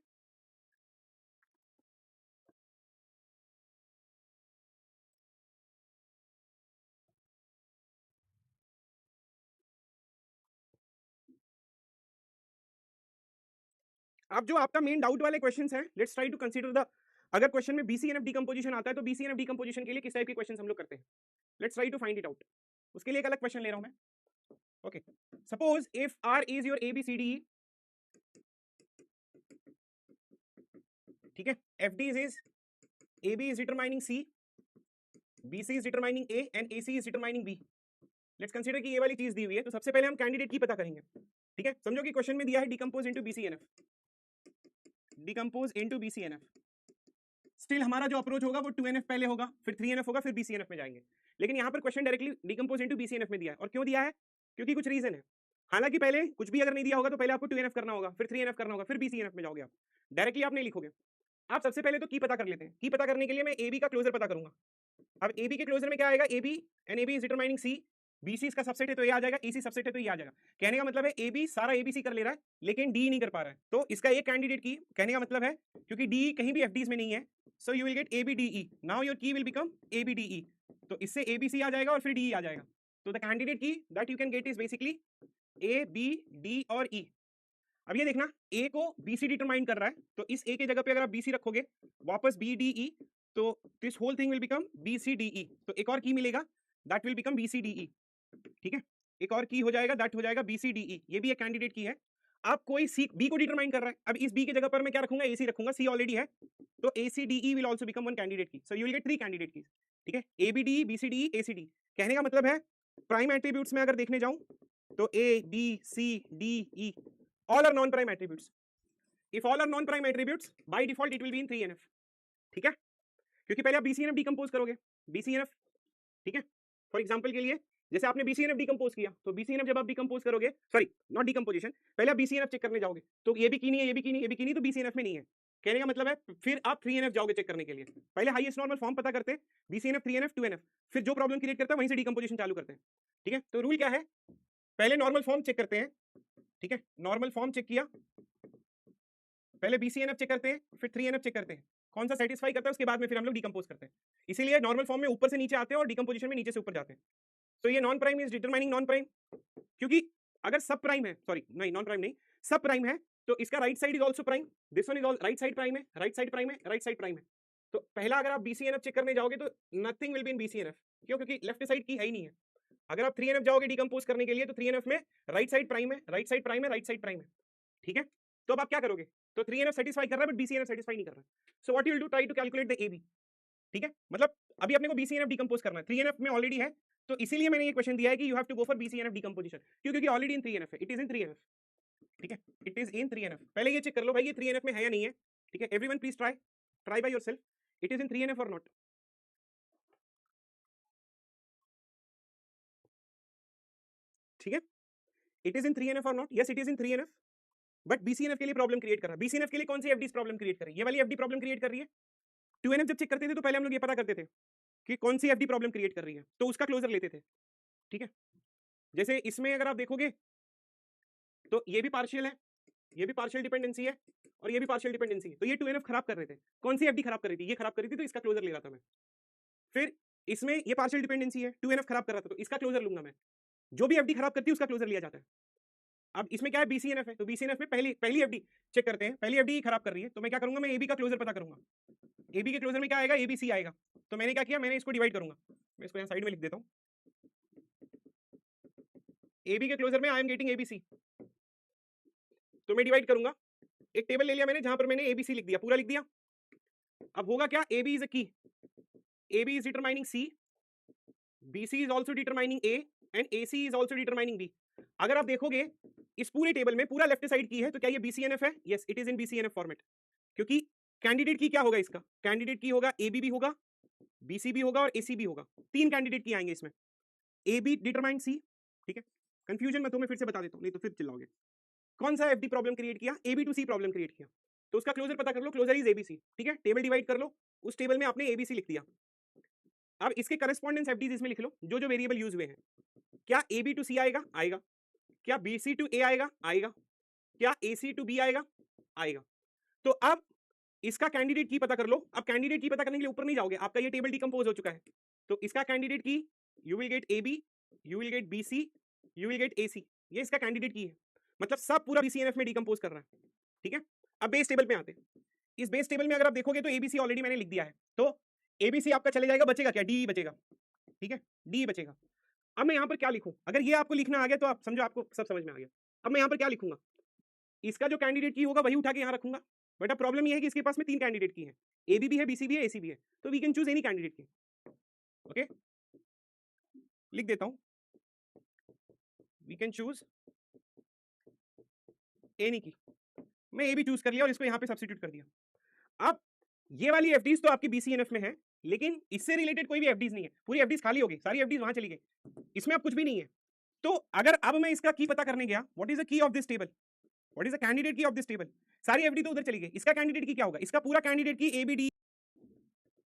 अब जो आपका मेन डाउट वाले क्वेश्चंस हैं, let's try to consider the, अगर क्वेश्चन में बीसीएनएफ डिकम्पोजिशन आता है तो बीसीएनएफ डिकम्पोजिशन के लिए किस टाइप के क्वेश्चंस हम लोग करते हैं, let's try to find it out. उसके लिए एक अलग क्वेश्चन ले रहा हूं मैं, okay. Suppose if R is your ABCD, ठीक है, F D is A B is determining C, B C is determining A and A C is determining B. Let's consider कि ये वाली चीज दी हुई है, तो सबसे पहले हम कैंडिडेट की पता करेंगे, ठीक है। समझो कि क्वेश्चन में दिया है decompose into BCNF, decompose into BCNF, still हमारा जो अप्रोच होगा वो 2NF पहले होगा, फिर 3NF होगा, फिर BCNF में जाएंगे। लेकिन यहाँ पर question directly decompose into BCNF में दिया है, और क्यों दिया है, क्योंकि कुछ रीजन है। हालांकि पहले कुछ भी अगर नहीं दिया होगा तो पहले आपको 2NF करना होगा, फिर 3NF करना होगा, फिर BCNF में जाओगे आप, डायरेक्टली आप नहीं लिखोगे। आप सबसे पहले तो की पता कर लेते हैं। की पता करने के लिए मैं AB का क्लोजर पता करूंगा। अब AB के क्लोजर में क्या आएगा, AB and AB is determining C, BC इसका सबसेट है तो ये आ जाएगा, EC सबसेट है तो ये आ जाएगा। कहने का मतलब है AB सारा ABC कर ले रहा है लेकिन D नहीं कर पा रहा है, तो इसका एक कैंडिडेट की, कहने का मतलब है क्योंकि D कहीं भी FDs में नहीं है, so you will get ABDE, now your key will become ABDE, तो इससे ABC आ जाएगा और फिर DE आ जाएगा। तो the candidate key that you can get is basically A B D और E। अब ये देखना, A को BC डिटरमाइन कर रहा है, तो इस A के जगह पे अगर आप BC रखोगे वापस BDE, तो this whole thing will become BCDE, तो एक और की मिलेगा, दैट विल बिकम BCDE, ठीक है, एक और की हो जाएगा, दैट हो जाएगा BCDE, ये भी एक कैंडिडेट की है। अब कोई सी बी को डिटरमाइन कर रहा है, अब इस बी की जगह पर मैं क्या रखूंगा, AC रखूंगा, C ऑलरेडी है, तो ACDE will also become one candidate key, so you will get 3 candidate key, ठीक है, ABDE BCDE ACD। कहने का मतलब है प्राइम एट्रीब्यूट्स में अगर देखने जाऊं तो A B C D E all are non prime attributes, if all are non prime attributes by default it will be in 3NF, ठीक है, क्योंकि पहले आप BCNF डिकम्पोज करोगे, BCNF, ठीक है। फॉर एग्जांपल के लिए जैसे आपने BCNF डिकम्पोज किया, तो BCNF जब आप डिकम्पोज करोगे, सॉरी नॉट डिकम्पोजिशन, पहले आप BCNF चेक करने जाओगे, तो ये भी की नहीं है, ये भी की नहीं, ये भी की नहीं, तो BCNF में नहीं है। कहने का मतलब है फिर आप 3NF जाओगे चेक करने के लिए, पहले हाईएस्ट नॉर्मल फॉर्म पता करते हैं, BCNF 3NF 2NF, फिर जो प्रॉब्लम क्रिएट करता है वहीं से डिकम्पोजिशन चालू करते हैं, ठीक है। तो रूल क्या है, पहले नॉर्मल फॉर्म चेक करते हैं, ठीक है, नॉर्मल फॉर्म चेक किया, पहले BCNF चेक करते हैं, फिर 3NF चेक करते हैं, कौन सा सेटिस्फाई करता है, उसके बाद में फिर हम लोग डिकम्पोज करते हैं। इसीलिए नॉर्मल फॉर्म में ऊपर से नीचे आते हैं और डिकम्पोजिशन में नीचे से ऊपर जाते हैं। तो ये non prime is determining non prime, क्योंकि अगर सब प्राइम है, सॉरी नहीं नॉन प्राइम नहीं, सब प्राइम है, तो इसका right side is also prime, this one is right side prime है, राइट साइड प्राइम है, राइट साइड प्राइम है। तो पहला अगर आप BCNF चेक करने जाओगे तो nothing will be in BCNF, क्यों, क्योंकि लेफ्ट साइड की है ही नहीं है। अगर आप 3NF जाओगे डिकम्पोज करने के लिए तो 3NF में राइट साइड प्राइम है, राइट साइड प्राइम है, राइट साइड प्राइम है, ठीक है। तो अब आप क्या करोगे, तो 3NF सेटिस्फाई कर रहा है बट BCNF सेटिस्फाई नहीं कर रहा है। So what you will do, try to calculate the AB, ठीक है। मतलब अभी अपने को BCNF डिकम्पोज करना है, 3NF में ऑलरेडी है, तो इसीलिए मैंने ये क्वेश्चन दिया है कि you have to go for BCNF decomposition, क्योंकि ऑलरेडी इन 3NF है, इट इज इन 3NF, ठीक है, इट इज इन 3NF। पहले ये चेक कर लो भाई ये 3NF में है या नहीं है, ठीक है। Everyone please try by yourself, it is in 3NF और नॉट, ठीक है। इट इज इन 3NF और not, yes it is in 3NF, but BCNF के लिए प्रॉब्लम क्रिएट कर रहा है। BCNF के लिए कौन सी FDs प्रॉब्लम क्रिएट कर रही है, ये वाली FD प्रॉब्लम क्रिएट कर रही है। 2NF जब चेक करते थे तो पहले हम लोग ये पता करते थे कि कौन सी FD प्रॉब्लम क्रिएट कर रही है, तो उसका क्लोजर लेते थे, ठीक है। जैसे इसमें अगर आप देखोगे तो ये भी पार्शियल है, ये भी पार्शियल डिपेंडेंसी है और ये भी पार्शियल डिपेंडेंसी है, तो ये 2NF खराब कर रहे थे। कौन सी FD खराब कर रही थी, ये खराब कर रही थी, तो इसका क्लोजर ले रहा था मैं। फिर इसमें ये पार्शियल डिपेंडेंसी है, 2NF खराब कर रहा था, तो इसका क्लोजर लूंगा मैं। जो भी FD खराब करती है उसका क्लोजर लिया जाता है। अब इसमें क्या है, BCNF है, तो BCNF में पहली FD चेक करते हैं, पहली FD खराब कर रही है, तो मैं क्या करूंगा, मैं AB का क्लोजर पता करूंगा। AB के क्लोजर में क्या आएगा, ABC आएगा, तो मैंने क्या किया, मैंने इसको डिवाइड करूंगा, मैं इसको यहाँ साइड में लिख देता हूँ। AB के क्लोजर में आई एम गेटिंग ABC, तो मैं डिवाइड करूंगा, एक टेबल ले लिया मैंने जहां पर मैंने ABC लिख दिया, पूरा लिख दिया। अब होगा क्या, AB इज अ की, AB is determining C, BC is also determining A and AC is also determining B। अगर आप देखोगे इस पूरे टेबल में पूरा लेफ्ट साइड की है, तो क्या ये BCNF है, yes it is in BCNF format, क्योंकि कैंडिडेट की क्या होगा, इसका कैंडिडेट की होगा AB भी होगा, BC भी होगा और AC भी होगा, तीन कैंडिडेट की आएंगे इसमें, AB डिटरमाइन C, ठीक है। कंफ्यूजन मैं तुम्हें फिर से बता देता हूँ, नहीं तो फिर चिल्लाओगे। कौन सा FD प्रॉब्लम क्रिएट किया, AB to C problem create किया, तो उसका क्लोजर पता कर लो, क्लोजर इज ABC, ठीक है। टेबल डिवाइड कर लो, उस टेबल में आपने ABC लिख दिया। अब इसके करस्पॉन्डेंस FDs इसमें लिख लो, जो वेरिएबल यूज हुए हैं। क्या AB to C आएगा, आएगा। क्या BC to A आएगा, आएगा। क्या AC to B आएगा, आएगा। तो अब इसका कैंडिडेट की पता कर लो। अब कैंडिडेट की पता करने के लिए ऊपर नहीं जाओगे, आपका ये टेबल डिकम्पोज हो चुका है, तो इसका कैंडिडेट की you will gate AB, you will gate BC, you will gate AC, ये इसका कैंडिडेट की है, मतलब सब पूरा BCNF में डिकम्पोज कर रहा है, ठीक है। अब बेस टेबल पे आते हैं, इस बेस टेबल में अगर आप देखोगे तो ABC ऑलरेडी मैंने लिख दिया है, तो ABC आपका चले जाएगा, बचेगा क्या, D बचेगा, ठीक है, D बचेगा। अब मैं यहाँ पर क्या लिखूं, अगर ये आपको लिखना आ गया तो आप समझो आपको सब समझ में आ गया। अब मैं यहाँ पर क्या लिखूंगा, इसका जो कैंडिडेट की होगा वही उठा के यहाँ रखूंगा, बट अब प्रॉब्लम ये है कि इसके पास में तीन कैंडिडेट की है, AB भी है, BC भी है, AC भी है, तो we can choose any candidate key, okay. लिख देता हूं, वी कैन चूज एनी की, मैं AB चूज कर लिया और इसको यहाँ पे सब्स्टिट्यूट कर दिया। अब ये वाली FDs तो आपकी BCNF में है, लेकिन इससे रिलेटेड कोई भी FDs नहीं है, पूरी FDs खाली हो गई, सारी FDs वहां चली गई, इसमें अब कुछ भी नहीं है। तो अगर अब मैं इसका की पता करने गया, what is the key of this table, what is the candidate की ऑफ दिस टेबल, सारी FD तो उधर चली गई, इसका कैंडिडेट की क्या होगा, इसका पूरा कैंडिडेट की ABD,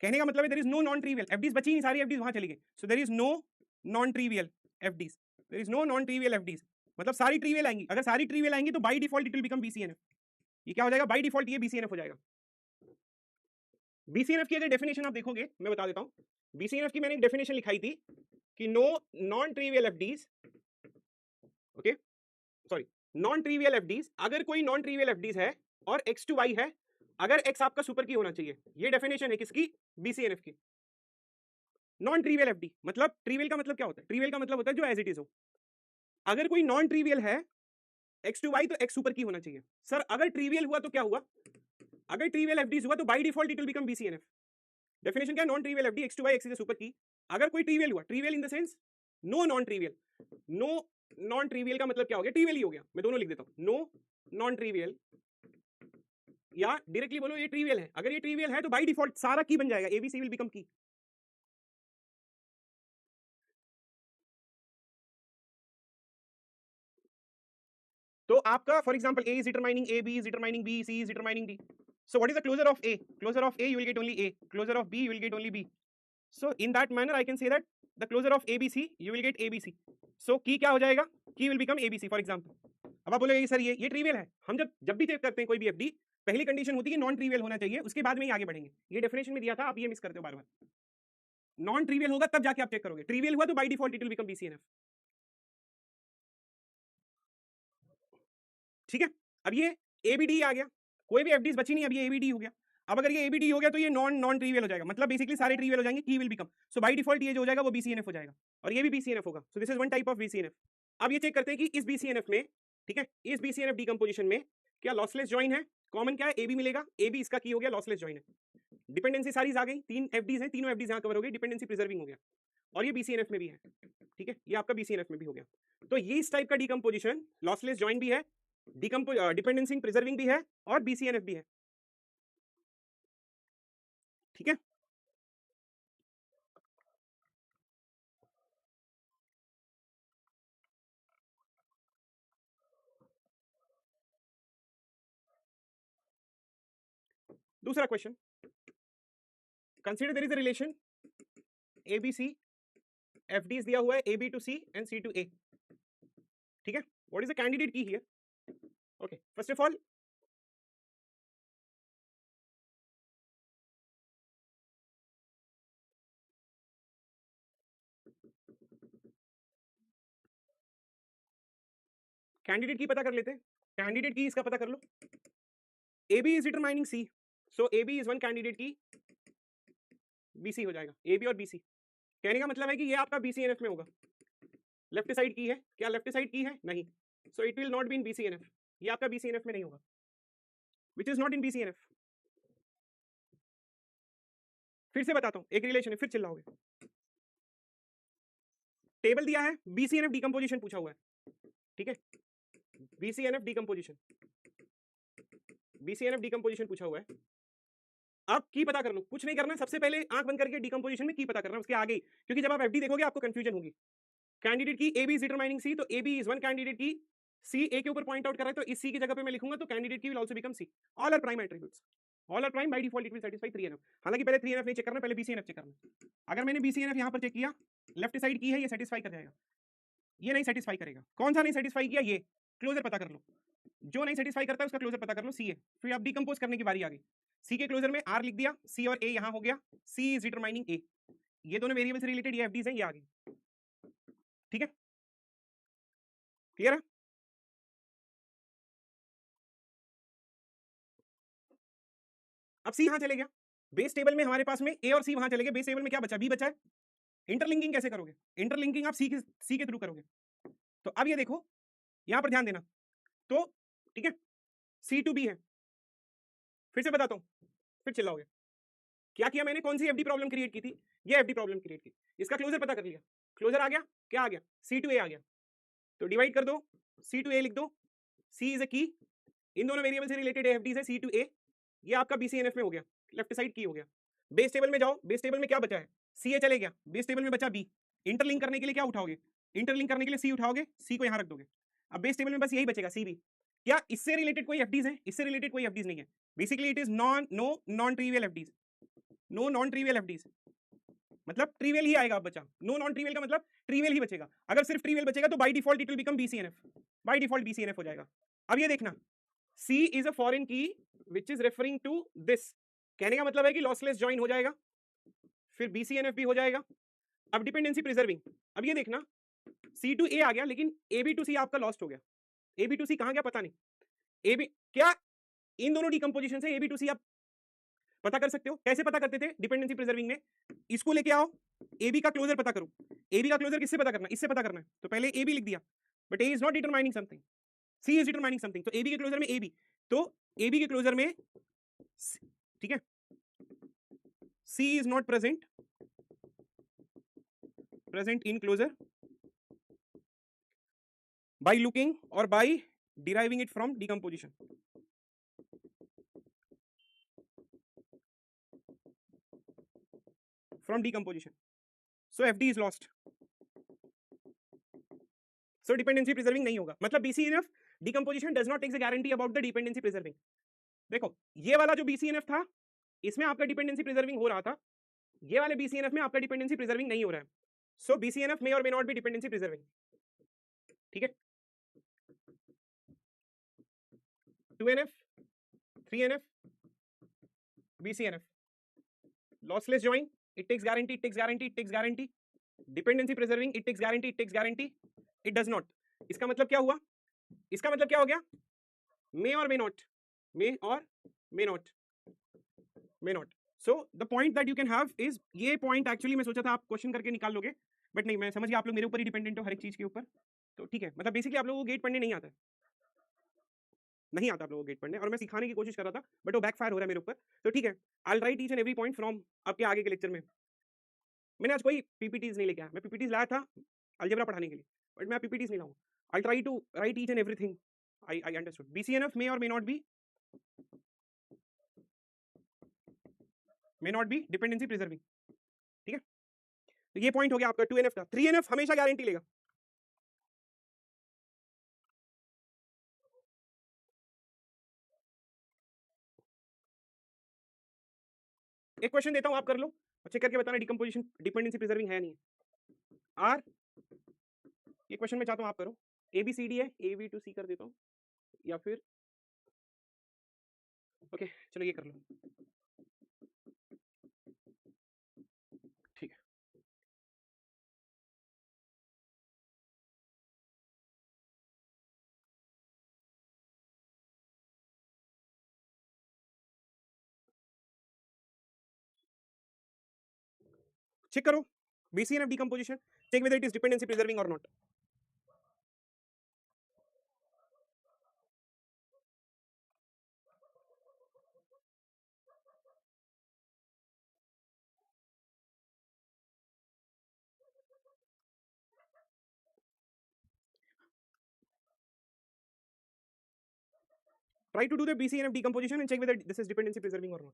कहने का मतलब है there is no non trivial FDs बची नहीं, सारी FDs वहां चली गई, so there is no non trivial FDs, there is no non trivial FDs, मतलब सारी ट्रिवियल आएंगी। अगर सारी ट्रिवियल आएंगी तो by default it will become BCNF, ये क्या हो जाएगा, बाय डिफॉल्ट ये BCNF हो जाएगा। BCNF की अगर डेफिनेशन आप देखोगे, मैं बता देता हूं, BCNF की मैंने एक डेफिनेशन लिखाई थी कि no non trivial FDs, okay sorry, non trivial FDs, अगर कोई नॉन ट्रिवियल FDs है और X to Y है, अगर X आपका सुपर की होना चाहिए, ये डेफिनेशन है किसकी, BCNF की। नॉन ट्रिवियल FD मतलब, ट्रिवियल का मतलब क्या होता है, ट्रिवियल का मतलब होता है जो एज इट इज हो। अगर कोई नॉन ट्रिवियल है X to Y तो X सुपर की होना चाहिए। सर अगर ट्रिवियल हुआ तो क्या हुआ, अगर ट्रिवियल FDs हुआ तो by default it will become BCNF। Definition क्या है, non trivial FD X to Y X is super key. अगर कोई ट्रिवियल हुआ, trivial in the sense no non trivial, no non trivial का मतलब क्या हो गया, ट्रिवियल ही हो गया, मैं दोनों लिख देता हूं, नो नॉन ट्रिवियल, या डायरेक्टली बोलो ये ट्रिवियल है, अगर ये ट्रिवियल है तो बाय डिफॉल्ट सारा की बन जाएगा, ABC विल बिकम की। तो आपका for example A is determining A, B is determining B, C is determining D. So what is the closure of A? Closure of A you will get only A. Closure of B you will get only B. So in that manner I can say that the closure of ABC you will get ABC. So की क्या हो जाएगा, की will become ABC for example. अब आप बोलेंगे सर ये ट्रिवियल है, हम जब भी चेक करते हैं कोई भी FD, पहली कंडीशन होती है नॉन ट्रिवियल होना चाहिए, उसके बाद में ही आगे बढ़ेंगे, ये डेफिनेशन में दिया था, आप ये मिस करते हो बार बार। नॉन ट्रिवियल होगा तब जाके आप चेक करोगे, ट्रिवियल हुआ तो by default it will become BCNF, ठीक है। अब ये ABD आ गया, कोई भी FDs बची नहीं, अब ये ABD हो गया। अब अगर ये ABD हो गया तो ये नॉन ट्रिवियल हो जाएगा, मतलब बेसिकली सारे ट्रिवियल हो जाएंगे, की will become, so by default ये जो हो जाएगा वो BCNF हो जाएगा और ये भी BCNF होगा। So this is one type of BCNF। अब ये चेक करते हैं कि इस BCNF में, ठीक है, इस BCNF डीकंपोजिशन में क्या लॉसलेस जॉइन है, कॉमन क्या है, AB मिलेगा, AB इसका की हो गया, लॉसलेस जॉइन है, डिपेंडेंसी सारी आ गई, 3 FDs हैं, तीनों FDs यहाँ कवर हो गई, डिपेंडेंसी प्रिजर्विंग हो गया और ये BCNF में भी है, ठीक है, ये आपका BCNF में भी हो गया। तो ये इस टाइप का डीकंपोजिशन लॉसलेस जॉइन भी है, डिपेंडेंसी प्रिजर्विंग भी है और BCNF भी है, ठीक है। दूसरा question, consider there is a relation ABC, FDs दिया हुआ है AB to C and C to A, ठीक है, व्हाट इज द कैंडिडेट की here, okay, first of all candidate की पता कर लेते हैं, कैंडिडेट की इसका पता कर लो, AB is determining C, so AB is one candidate की, BC हो जाएगा, AB और BC, कहने का मतलब है कि ये आपका BCNF में होगा, लेफ्ट साइड की है, क्या लेफ्ट साइड की है, नहीं, so it will not be in BCNF, ये आपका BCNF में नहीं होगा, विच इज नॉट इन BCNF। फिर से बताता हूं, एक रिलेशन है, फिर चिल्लाओगे, टेबल दिया है, BCNF डीकंपोजिशन पूछा हुआ है, ठीक है, BCNF डीकंपोजिशन, BCNF डीकंपोजिशन पूछा हुआ है, अब की पता कर लो, कुछ नहीं करना, सबसे पहले आंख बंद करके डीकंपोजिशन में की पता करना, उसके आगे, क्योंकि जब आप FD देखोगे आपको कंफ्यूजन होगी, कैंडिडेट की AB इज डिटरमाइनिंग C, तो AB इज वन कैंडिडेट की, C A के ऊपर पॉइंट आउट कर रहा है, तो इस C की जगह पे मैं लिखूंगा तो candidate key will also become C, all are prime attributes, all are prime, by default it will satisfy 3NF, हालांकि पहले 3NF नहीं चेक करना, पहले BCNF चेक करना, अगर मैंने BCNF यहां पर चेक किया, लेफ्ट साइड की है, ये सेटिस्फाई कर जाएगा, ये नहीं सेटिस्फाई करेगा, कौन सा नहीं सेटिस्फाई किया, ये क्लोजर पता कर लो, जो नहीं सेटिस्फाई करता है उसका क्लोजर पता कर लो, C है, फिर अब डिकंपोज करने की बारी आ गई, C के क्लोजर में R लिख दिया, C और A यहां हो गया, C इज डिटरमाइनिंग A, ये दोनों वेरिएबल से रिलेटेड ये FDs हैं, ये आ गई, ठीक है, क्लियर है। अब C यहां चले गया, बेस टेबल में हमारे पास में A और C वहां चले गए, बेस टेबल में क्या बचा, B बचा है, इंटरलिंकिंग कैसे करोगे, इंटरलिंकिंग आप C के थ्रू करोगे, तो अब ये देखो, यहां पर ध्यान देना, तो ठीक है, C to B है, फिर से बताता हूं, फिर चिल्लाओगे, क्या किया मैंने, कौन सी FD प्रॉब्लम क्रिएट की थी, ये FD प्रॉब्लम क्रिएट की, इसका क्लोजर पता कर लिया, क्लोजर आ गया, क्या आ गया, C to A आ गया, तो डिवाइड कर दो, C to A लिख दो, C इज अ की, इन दोनों वेरिएबल से रिलेटेड FDs है, C to A, ये आपका BCNF में हो गया, लेफ्ट साइड की हो गया, बेस टेबल में जाओ, बेस टेबल में क्या बचा है, CA चले गया, बेस टेबल में बचा B, इंटरलिंक करने के लिए क्या उठाओगे, इंटरलिंक करने के लिए C उठाओगे, C को यहां रख दोगे, अब बेस टेबल में बस यही बचेगा CB, क्या इससे रिलेटेड कोई FDs है, इससे रिलेटेड कोई FDs नहीं है, basically it is non trivial FDs, no non trivial FDs, मतलब ट्रिवियल ही आएगा, अब बचा नो नॉन ट्रिवियल का मतलब ट्रिवियल ही बचेगा, अगर सिर्फ ट्रिवियल बचेगा तो by default it will become BCNF, by default BCNF हो जाएगा। अब ये देखना, C is a foreign key which is referring to this, कहने का मतलब है कि लॉसलेस ज्वाइन हो जाएगा, फिर BCNF भी हो जाएगा, अब डिपेंडेंसी प्रिजर्विंग, अब ये देखना C to A आ गया, लेकिन AB to C आपका लॉस्ट हो गया, AB to C कहां गया पता नहीं, AB क्या, इन दोनों डिकंपोजिशन से AB to C आप पता कर सकते हो, कैसे पता करते थे डिपेंडेंसी प्रिजर्विंग में, इसको लेके आओ, AB का क्लोजर पता करो, AB का क्लोजर किससे पता करना, इससे पता करना है, तो पहले AB लिख दिया, but A is not determining something, C is determining something, तो AB के क्लोजर में AB, तो AB के क्लोजर में, ठीक है, C is not present in closure by looking और by deriving it from decomposition, from decomposition, so FD is lost, so dependency preserving नहीं होगा, मतलब BCNF decomposition does not takes a guarantee about the dependency preserving, देखो ये वाला जो BCNF था इसमें आपका डिपेंडेंसी प्रिजर्विंग हो रहा था, ये वाले BCNF में आपका डिपेंडेंसी प्रिजर्विंग नहीं हो रहा है, सो BCNF में और may not be dependency preserving, ठीक है, 2NF 3NF BCNF, lossless join it takes guarantee, it takes guarantee, it takes guarantee, dependency preserving it takes guarantee, it takes guarantee, it does not, इसका मतलब क्या हुआ, इसका मतलब क्या हो गया, may और may not, may और may not, may not. So the point that you can have is, ये पॉइंट एक्चुअली मैं सोचा था आप क्वेश्चन करके निकाल लोगे, बट नहीं, मैं समझ गया आप लोग मेरे ऊपर ही डिपेंडेंट हो हर एक चीज के ऊपर. तो ठीक है, मतलब बेसिकली आप लोगों को गेट पढ़ने नहीं आता है, नहीं आता आप लोगों को गेट पढ़ने, और मैं सिखाने की कोशिश कर रहा था बट वो बैकफायर हो रहा है मेरे ऊपर. तो ठीक है, I write each and every point from आपके आगे के लेक्चर में. मैंने आज कोई पीपीटीज नहीं लेके आया, मैं पीपीटीज लाया था अलजेब्रा पढ़ाने के लिए, बट मैं पीपीटीज नहीं लाऊंगा. I try to write each and everything. I understood BCNF may और may not be dependency preserving. ठीक है, तो ये पॉइंट हो गया आपका 2NF का. 3NF हमेशा गारंटी लेगा. एक क्वेश्चन देता हूं, आप कर लो, चेक करके बताना डिकम्पोजिशन डिपेंडेंसी प्रिजर्विंग है या नहीं है. आर, ये क्वेश्चन मैं चाहता हूं आप करो. ABCD है, AB to C कर देता हूं, या फिर ओके चलो ये कर लो. ठीक है, चेक करो BCNF decomposition, check whether it is dependency preserving or not. Try to do the BCNF decomposition and check whether this is dependency preserving or not.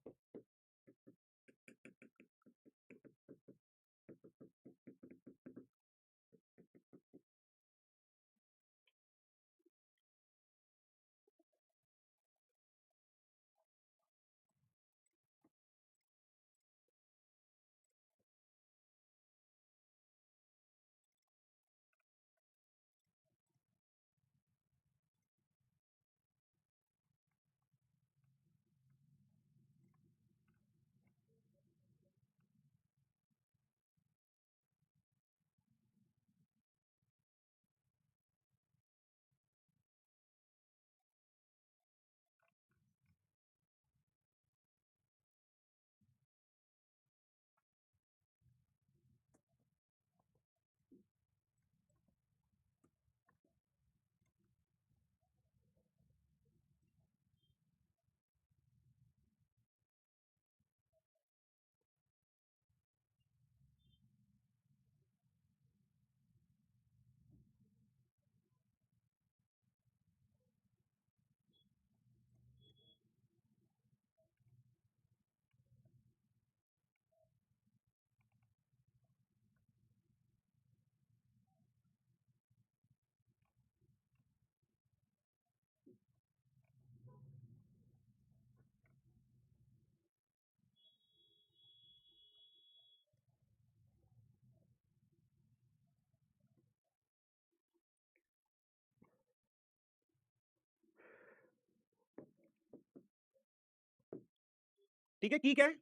ठीक है, की क्या है?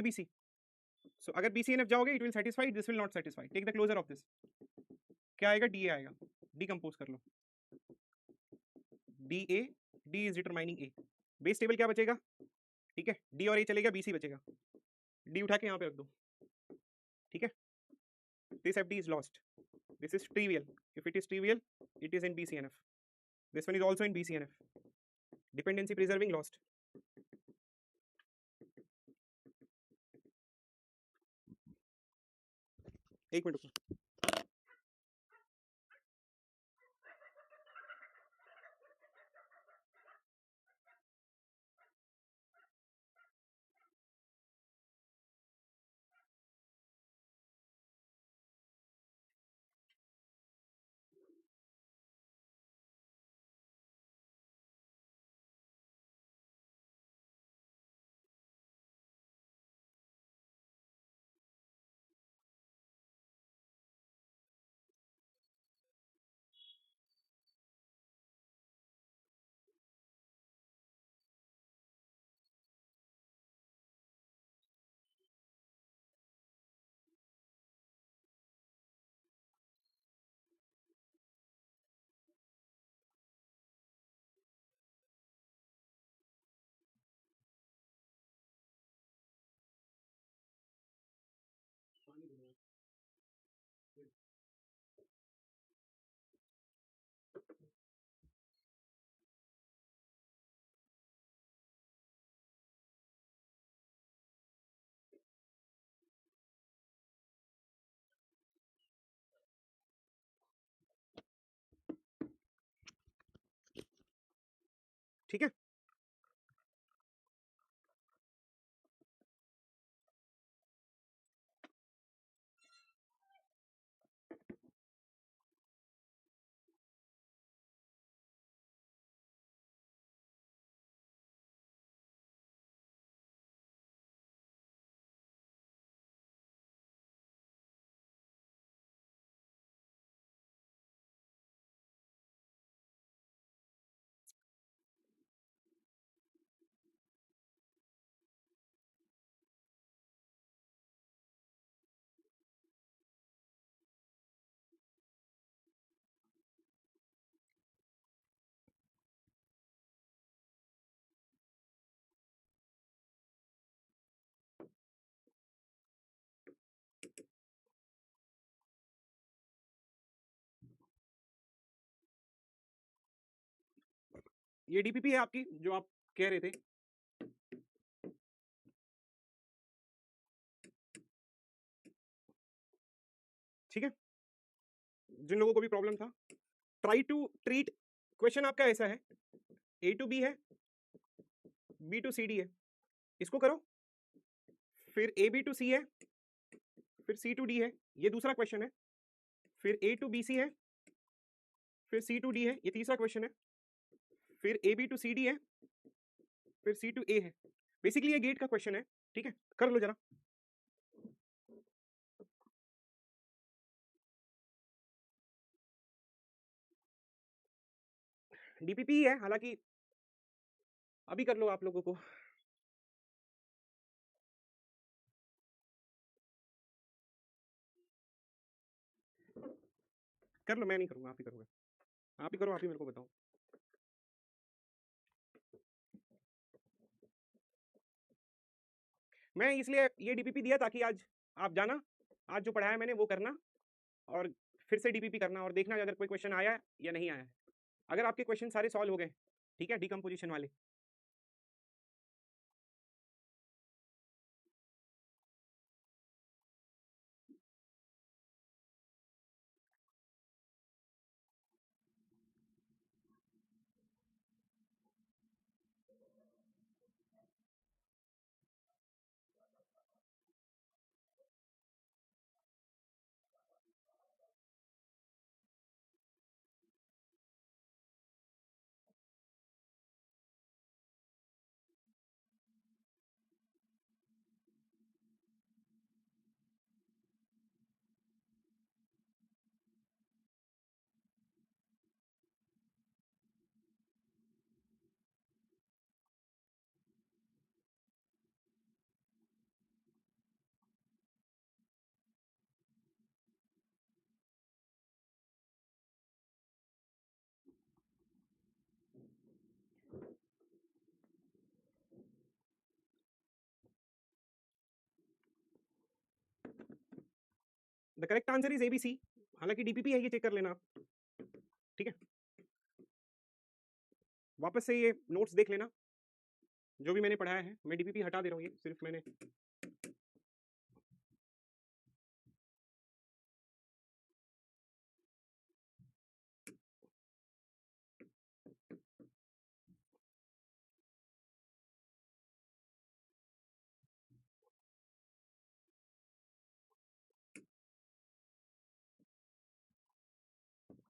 ABC. So अगर BCNF जाओगे it will satisfy, this will not satisfy. Take the closure of this. क्या आएगा? DA आएगा. Decompose कर लो. DA, D is determining A. Base table क्या बचेगा? ठीक है, D और A चलेगा, BC बचेगा. D उठा के यहाँ पे रख दो. ठीक है, this FD is lost. This is trivial. If it is trivial, it is in BCNF. This one is also in BCNF. Dependency preserving lost. एक मिनट रुको. ठीक है। ये डीपीपी है आपकी जो आप कह रहे थे। ठीक है, जिन लोगों को भी प्रॉब्लम था, ट्राई टू ट्रीट। क्वेश्चन आपका ऐसा है, ए टू बी है, बी टू सी डी है, इसको करो, फिर ए बी टू सी है, फिर सी टू डी है, ये दूसरा क्वेश्चन है, फिर ए टू बी सी है, फिर सी टू डी है, ये तीसरा क्वेश्चन है, फिर A B to C D है, फिर सी टू ए है। बेसिकली ये गेट का क्वेश्चन है। ठीक है, कर लो जरा। डीपीपी है हालांकि, अभी कर लो आप लोगों को। कर लो, मैं नहीं करूंगा, आप ही करोगे। आप ही करो, आप ही मेरे को बताओ। मैं इसलिए ये डीपीपी दिया ताकि आज आप जाना, आज जो पढ़ाया मैंने वो करना, और फिर से डीपीपी करना, और देखना अगर कोई क्वेश्चन आया है या नहीं आया है। अगर आपके क्वेश्चन सारे सॉल्व हो गए, ठीक है, डिकम्पोजिशन वाले, the correct answer is ABC. हालांकि डीपीपी है, ये चेक कर लेना आप। ठीक है, वापस से ये नोट्स देख लेना जो भी मैंने पढ़ाया है। मैं डीपीपी हटा दे रहा हूँ, ये सिर्फ मैंने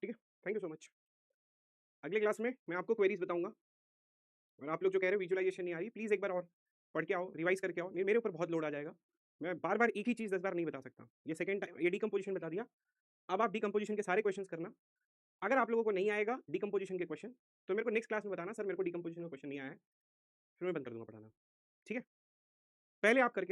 ठीक है। Thank you so much. अगले क्लास में मैं आपको क्वेरीज बताऊंगा, और आप लोग जो कह रहे हो विजुअलाइजेशन नहीं आ रही, प्लीज़ एक बार और पढ़ के आओ, रिवाइज करके आओ। मेरे ऊपर बहुत लोड आ जाएगा, मैं बार बार एक ही चीज़ 10 बार नहीं बता सकता। ये सेकंड टाइम ये डिकम्पोजिशन बता दिया, अब आप डिकम्पोजिशन के सारे क्वेश्चंस करना। अगर आप लोगों को नहीं आएगा डिकम्पोजिशन के क्वेश्चन, तो मेरे को नेक्स्ट क्लास में बताना, सर मेरे को डिकम्पोजिशन का क्वेश्चन नहीं आया है, फिर मैं बंद कर दूंगा पढ़ाना। ठीक है, पहले आप करके